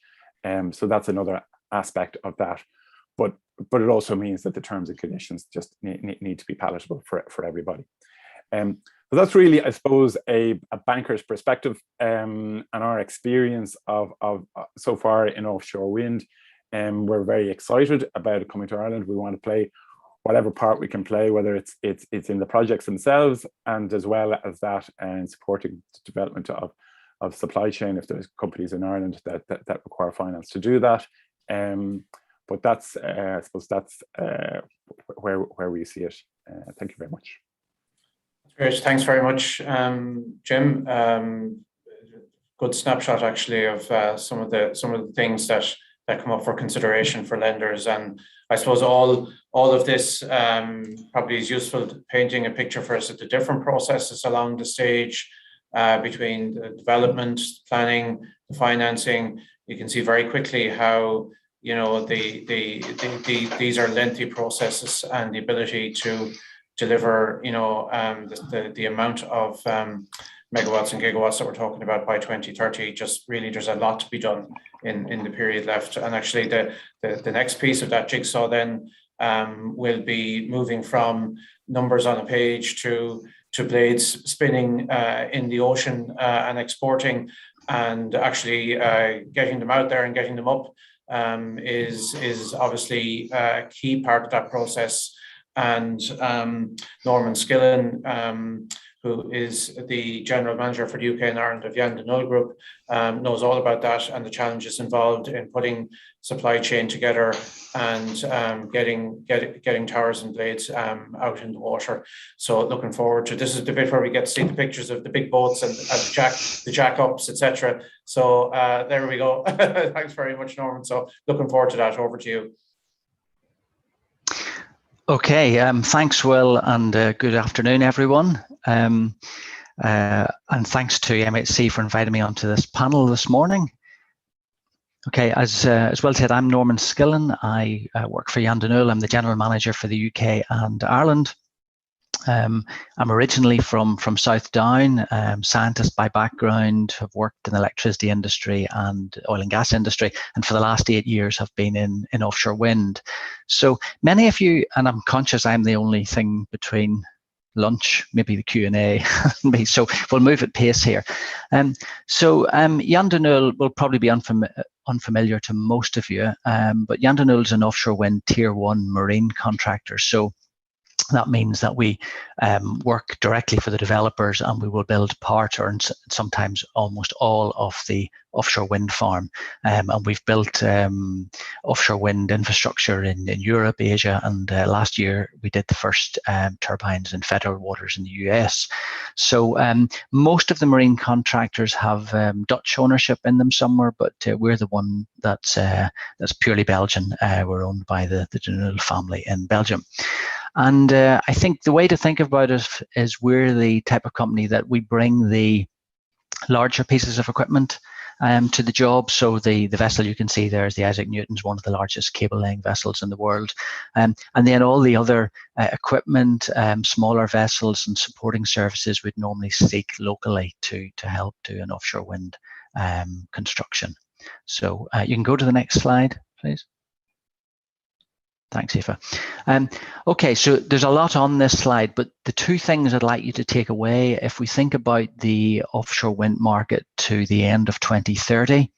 So that's another aspect of that. But it also means that the terms and conditions just need to be palatable for everybody. So that's really, I suppose, a banker's perspective, and our experience of so far in offshore wind. We're very excited about it coming to Ireland. We want to play whatever part we can play, whether it's in the projects themselves, and as well as that, and supporting the development of supply chain if there's companies in Ireland that require finance to do that. But that's I suppose that's where we see it. Thank you very much. Great, thanks very much, Jim. Good snapshot actually of some of the things that come up for consideration for lenders, and I suppose all of this probably is useful painting a picture for us of the different processes along the stage between the development, planning, the financing. You can see very quickly how, you know, these are lengthy processes, and the ability to deliver, you know, the amount of megawatts and gigawatts that we're talking about by 2030, just really there's a lot to be done in the period left. And actually the next piece of that jigsaw then will be moving from numbers on a page to blades spinning in the ocean and exporting, and actually getting them out there and getting them up is obviously a key part of that process. And Norman Skillen, who is the general manager for the UK and Ireland of Jan de Nul Group, knows all about that and the challenges involved in putting supply chain together and getting towers and blades out in the water. So looking forward to this. Is the bit where we get to see the pictures of the big boats and the jack-ups, etc. So there we go. Thanks very much, Norman. So looking forward to that. Over to you. Okay, thanks, Will, and good afternoon, everyone. And thanks to MHC for inviting me onto this panel this morning. Okay, as Will said, I'm Norman Skillen. I work for Jan de Nul. I'm the general manager for the UK and Ireland. I'm originally from South Down, scientist by background, have worked in the electricity industry and oil and gas industry, and for the last 8 years have been in offshore wind. So many of you, and I'm conscious I'm the only thing between lunch, maybe the Q&A, and me, so we'll move at pace here. Jan de Nul will probably be unfamiliar to most of you, but Jan de Nul is an offshore wind tier 1 marine contractor. So that means that we work directly for the developers, and we will build part or sometimes almost all of the offshore wind farm. And we've built offshore wind infrastructure in Europe, Asia, and last year we did the first turbines in federal waters in the US. So most of the marine contractors have Dutch ownership in them somewhere, but we're the one that's purely Belgian. We're owned by the de Nul family in Belgium. And I think the way to think about it is we're the type of company that we bring the larger pieces of equipment to the job. So the vessel you can see there is the Isaac Newton's, one of the largest cable laying vessels in the world. And then all the other equipment, smaller vessels and supporting services we'd normally seek locally to help do an offshore wind construction. So you can go to the next slide, please. Thanks, Aoife. Okay, so there's a lot on this slide, but the two things I'd like you to take away, if we think about the offshore wind market to the end of 2030,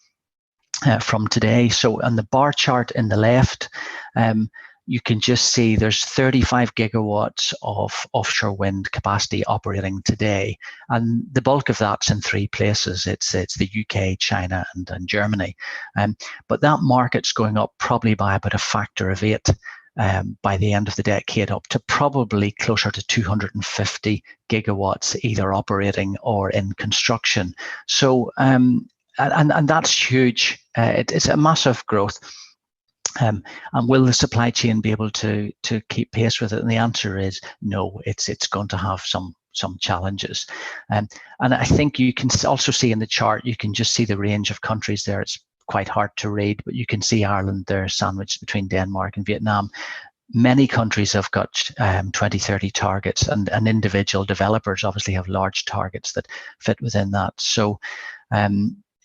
from today. So on the bar chart in the left, you can just see there's 35 gigawatts of offshore wind capacity operating today, and the bulk of that's in 3 places. It's the UK, China, and Germany. But that market's going up probably by about a factor of 8 by the end of the decade, up to probably closer to 250 gigawatts either operating or in construction. So and that's huge. It's a massive growth. And will the supply chain be able to keep pace with it? And the answer is no. It's going to have some challenges. And I think you can also see in the chart, you can just see the range of countries there. It's quite hard to read, but you can see Ireland there sandwiched between Denmark and Vietnam. Many countries have got 2030 targets, and individual developers obviously have large targets that fit within that. So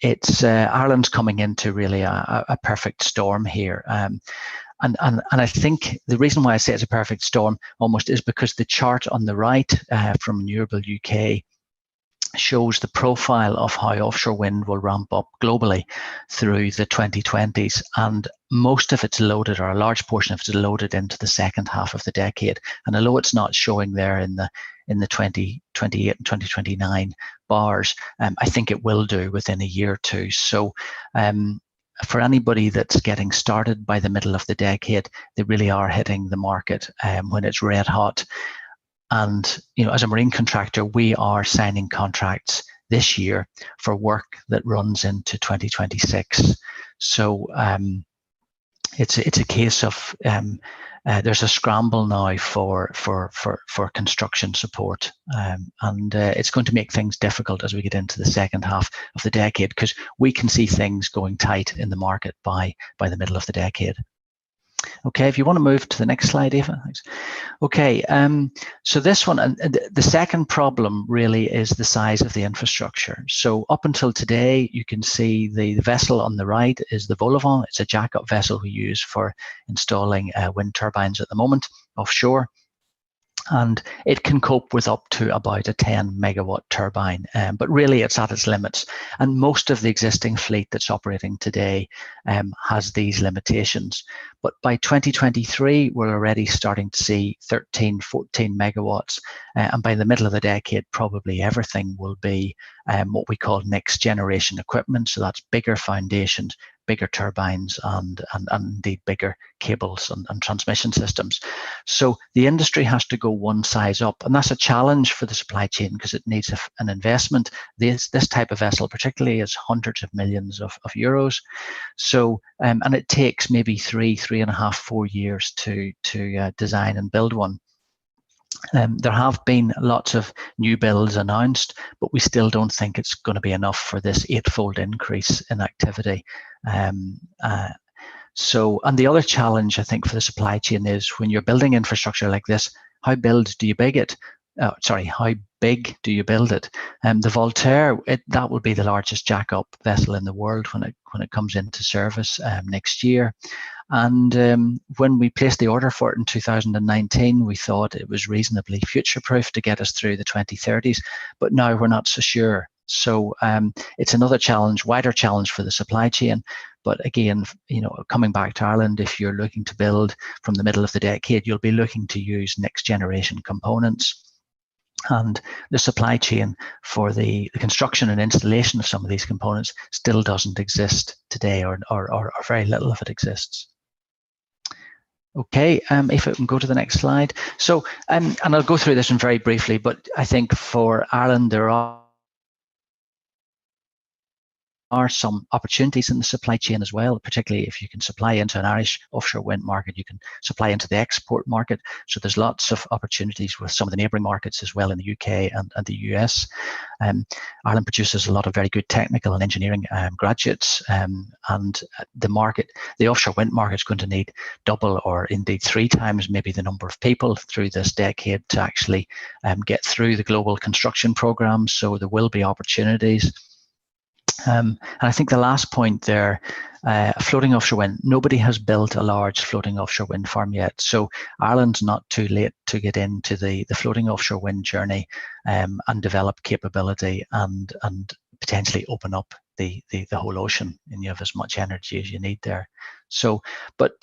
it's Ireland's coming into really a perfect storm here. And I think the reason why I say it's a perfect storm almost is because the chart on the right from Renewable UK shows the profile of how offshore wind will ramp up globally through the 2020s, and most of it's loaded, or a large portion of it's loaded, into the second half of the decade. And although it's not showing there in the 2028 and 2029 bars, I think it will do within a year or two. So for anybody that's getting started by the middle of the decade, they really are hitting the market when it's red hot. And as a marine contractor, we are signing contracts this year for work that runs into 2026. So it's a case of there's a scramble now for construction support, and it's going to make things difficult as we get into the second half of the decade, because we can see things going tight in the market by the middle of the decade. Okay, if you want to move to the next slide, Eva. Thanks. Okay, so this one, the second problem really is the size of the infrastructure. So up until today, you can see the vessel on the right is the Vol au Vent. It's a jack-up vessel we use for installing wind turbines at the moment offshore. And it can cope with up to about a 10 megawatt turbine, but really it's at its limits. And most of the existing fleet that's operating today has these limitations. But by 2023, we're already starting to see 13, 14 megawatts. And by the middle of the decade, probably everything will be what we call next generation equipment. So that's bigger foundations, bigger turbines, and indeed bigger cables and transmission systems. So the industry has to go one size up, and that's a challenge for the supply chain because it needs an investment. This type of vessel particularly is hundreds of millions of euros. So and it takes maybe 3.5, 4 years to design and build one. There have been lots of new builds announced, but we still don't think it's going to be enough for this 8-fold increase in activity. So, and the other challenge I think for the supply chain is when you're building infrastructure like this, how big do you build it? How big do you build it? The Voltaire, that will be the largest jack-up vessel in the world when it comes into service next year. And when we placed the order for it in 2019, we thought it was reasonably future-proof to get us through the 2030s, but now we're not so sure. So it's another challenge, wider challenge for the supply chain. But again, coming back to Ireland, if you're looking to build from the middle of the decade, you'll be looking to use next generation components. And the supply chain for the construction and installation of some of these components still doesn't exist today, or very little of it exists. Okay, if I can go to the next slide. So, and I'll go through this one very briefly, but I think for Ireland, there are some opportunities in the supply chain as well, particularly if you can supply into an Irish offshore wind market, you can supply into the export market. So there's lots of opportunities with some of the neighbouring markets as well in the UK and the US. Ireland produces a lot of very good technical and engineering graduates, and the offshore wind market is going to need double or indeed 3 times maybe the number of people through this decade to actually get through the global construction programme. So there will be opportunities. And I think the last point there, floating offshore wind, nobody has built a large floating offshore wind farm yet. So Ireland's not too late to get into the floating offshore wind journey and develop capability and potentially open up the whole ocean, and you have as much energy as you need there. So, but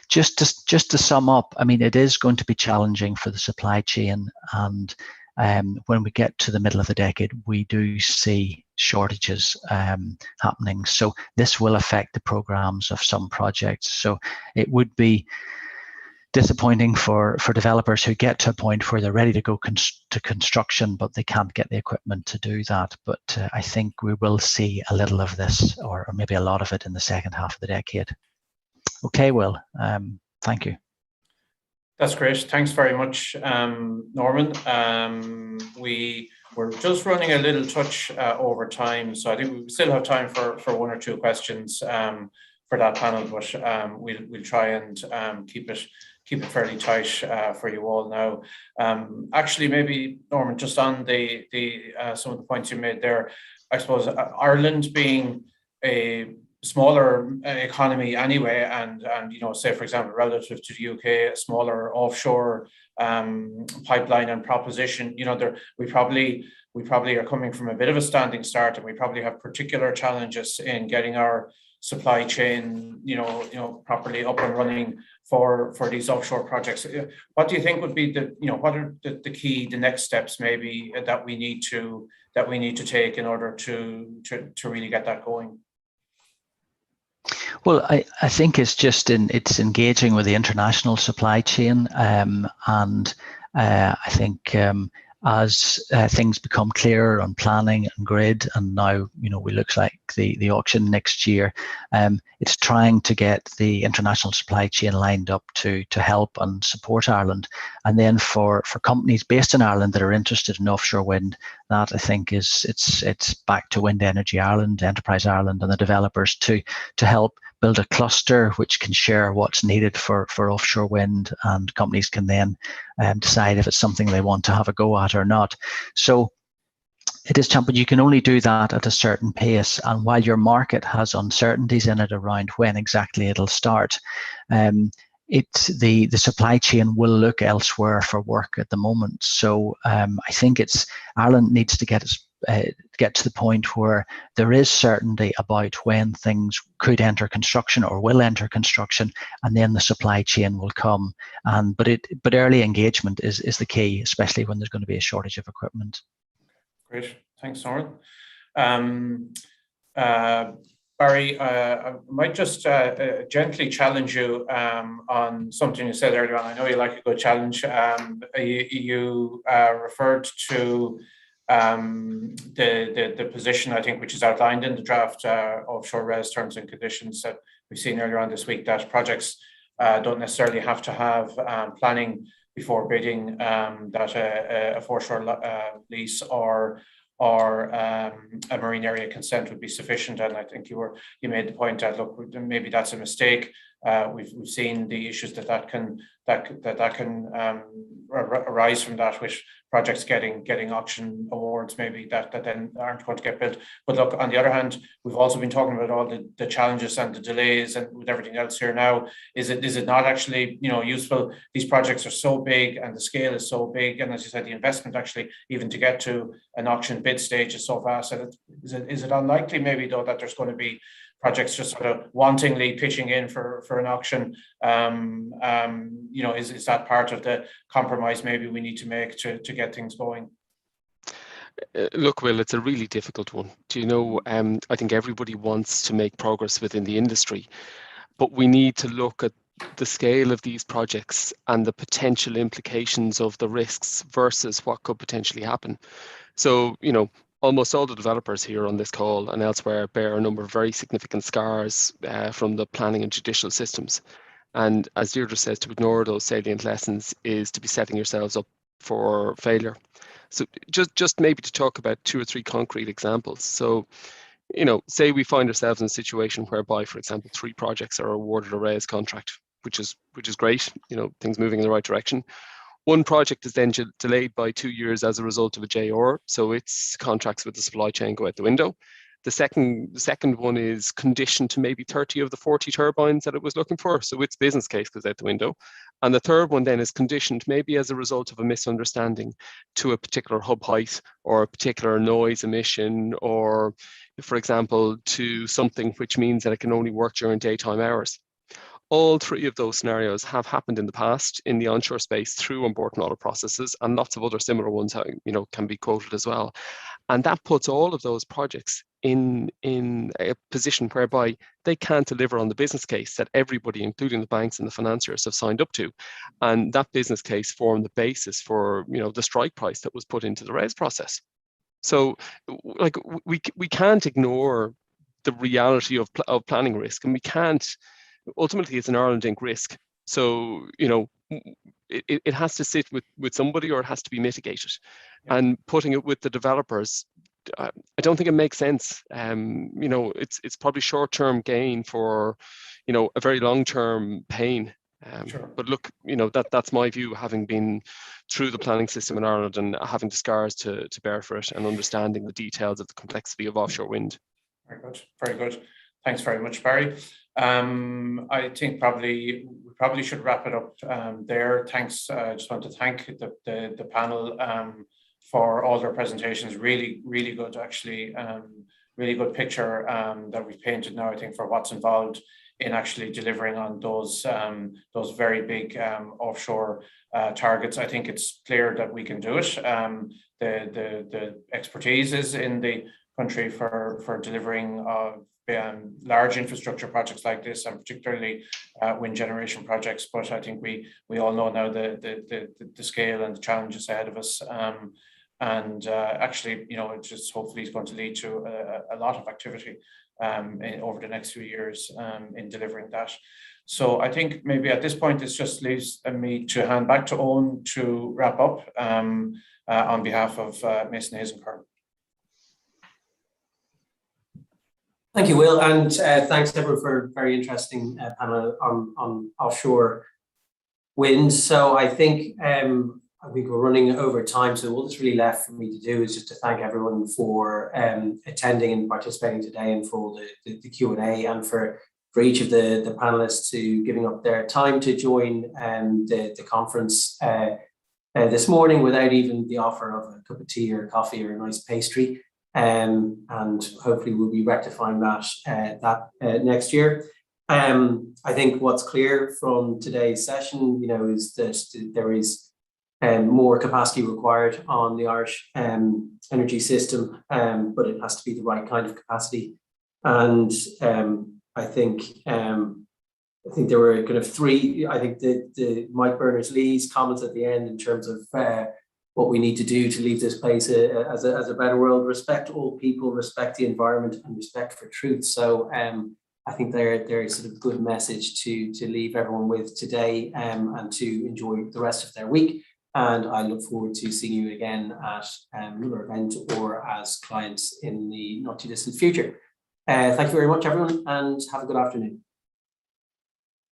just to sum up, I mean, it is going to be challenging for the supply chain, and when we get to the middle of the decade, we do see shortages happening. So this will affect the programs of some projects. So it would be disappointing for developers who get to a point where they're ready to go to construction, but they can't get the equipment to do that. But I think we will see a little of this, or maybe a lot of it, in the second half of the decade. Okay, Will, thank you. That's great. Thanks very much, Norman. We're just running a little touch over time, so I think we still have time for one or two questions for that panel, but we'll try and keep it fairly tight for you all now. Actually, maybe Norman, just on the some of the points you made there, I suppose Ireland being a smaller economy anyway, and say for example relative to the UK, a smaller offshore pipeline and proposition, we probably are coming from a bit of a standing start, and we probably have particular challenges in getting our supply chain properly up and running for these offshore projects. What do you think would be what are the next steps maybe that we need to take in order to really get that going? Well, I think it's just it's engaging with the international supply chain, and I think as things become clearer on planning and grid, and now we looks like the auction next year, it's trying to get the international supply chain lined up to help and support Ireland. And then for companies based in Ireland that are interested in offshore wind, that I think it's back to Wind Energy Ireland, Enterprise Ireland, and the developers to help build a cluster which can share what's needed for offshore wind, and companies can then decide if it's something they want to have a go at or not. So it is but you can only do that at a certain pace, and while your market has uncertainties in it around when exactly it'll start, the supply chain will look elsewhere for work at the moment. So I think Ireland needs to get to the point where there is certainty about when things could enter construction or will enter construction, and then the supply chain will come. But early engagement is the key, especially when there's going to be a shortage of equipment. Great, thanks, Norman. Barry, I might just gently challenge you on something you said earlier on. I know you like a good challenge. You referred to the position, I think, which is outlined in the draft offshore res terms and conditions that we've seen earlier on this week, that projects don't necessarily have to have planning before bidding, that a foreshore lease or a marine area consent would be sufficient. And I think you made the point that, look, maybe that's a mistake. We've seen the issues that can arise from that, with projects getting auction awards maybe that then aren't going to get built. But look, on the other hand, we've also been talking about all the challenges and the delays and with everything else here now. Is it not actually useful? These projects are so big and the scale is so big, and as you said, the investment actually even to get to an auction bid stage is so fast. That is it unlikely maybe though that there's going to be projects just sort of wantingly pitching in for an auction? Is that part of the compromise maybe we need to make to get things going? Look, Will, it's a really difficult one. I think everybody wants to make progress within the industry, but we need to look at the scale of these projects and the potential implications of the risks versus what could potentially happen. So, almost all the developers here on this call and elsewhere bear a number of very significant scars from the planning and judicial systems. And as Deirdre says, to ignore those salient lessons is to be setting yourselves up for failure. So just maybe to talk about 2 or 3 concrete examples. So, say we find ourselves in a situation whereby, for example, 3 projects are awarded a RES contract, which is great, things moving in the right direction. One project is then delayed by 2 years as a result of a JR, so its contracts with the supply chain go out the window. The second one is conditioned to maybe 30 of the 40 turbines that it was looking for. So its business case goes out the window. And the third one then is conditioned maybe as a result of a misunderstanding to a particular hub height or a particular noise emission, or, for example, to something which means that it can only work during daytime hours. All three of those scenarios have happened in the past in the onshore space through onboard audit processes, and lots of other similar ones, can be quoted as well. And that puts all of those projects in a position whereby they can't deliver on the business case that everybody, including the banks and the financiers, have signed up to. And that business case formed the basis for, the strike price that was put into the RES process. So, like, we can't ignore the reality of planning risk, and we can't. Ultimately, it's an Ireland Inc. risk. So, it has to sit with somebody, or it has to be mitigated. Yeah. And putting it with the developers, I don't think it makes sense. It's probably short-term gain for, a very long-term pain. Sure. But look, that's my view, having been through the planning system in Ireland and having the scars to bear for it, and understanding the details of the complexity of offshore wind. Very good. Very good. Thanks very much, Barry. I think we probably should wrap it up there. Thanks. I just want to thank the panel for all their presentations. Really, really good, actually. Really good picture that we've painted now, I think, for what's involved in actually delivering on those very big offshore targets. I think it's clear that we can do it. The expertise is in the country for delivering large infrastructure projects like this, and particularly wind generation projects. But I think we all know now the scale and the challenges ahead of us. Actually, it just hopefully is going to lead to a lot of activity over the next few years in delivering that. So I think maybe at this point, it just leaves me to hand back to Owen to wrap up on behalf of Mason Hayes and Curran. Thank you, Will, and thanks everyone for a very interesting panel on offshore wind. So I think we're running over time, so all that's really left for me to do is just to thank everyone for attending and participating today, and for the Q&A, and for each of the panelists to giving up their time to join the conference this morning without even the offer of a cup of tea or coffee or a nice pastry. And hopefully we'll be rectifying that next year. I think what's clear from today's session, is that there is more capacity required on the Irish energy system, but it has to be the right kind of capacity. And I think there were kind of three. I think the Mike Berners-Lee's comments at the end in terms of what we need to do to leave this place as a better world: respect all people, respect the environment, and respect for truth. So I think they're sort of good message to leave everyone with today, and to enjoy the rest of their week. And I look forward to seeing you again at another event or as clients in the not too distant future. Thank you very much, everyone, and have a good afternoon.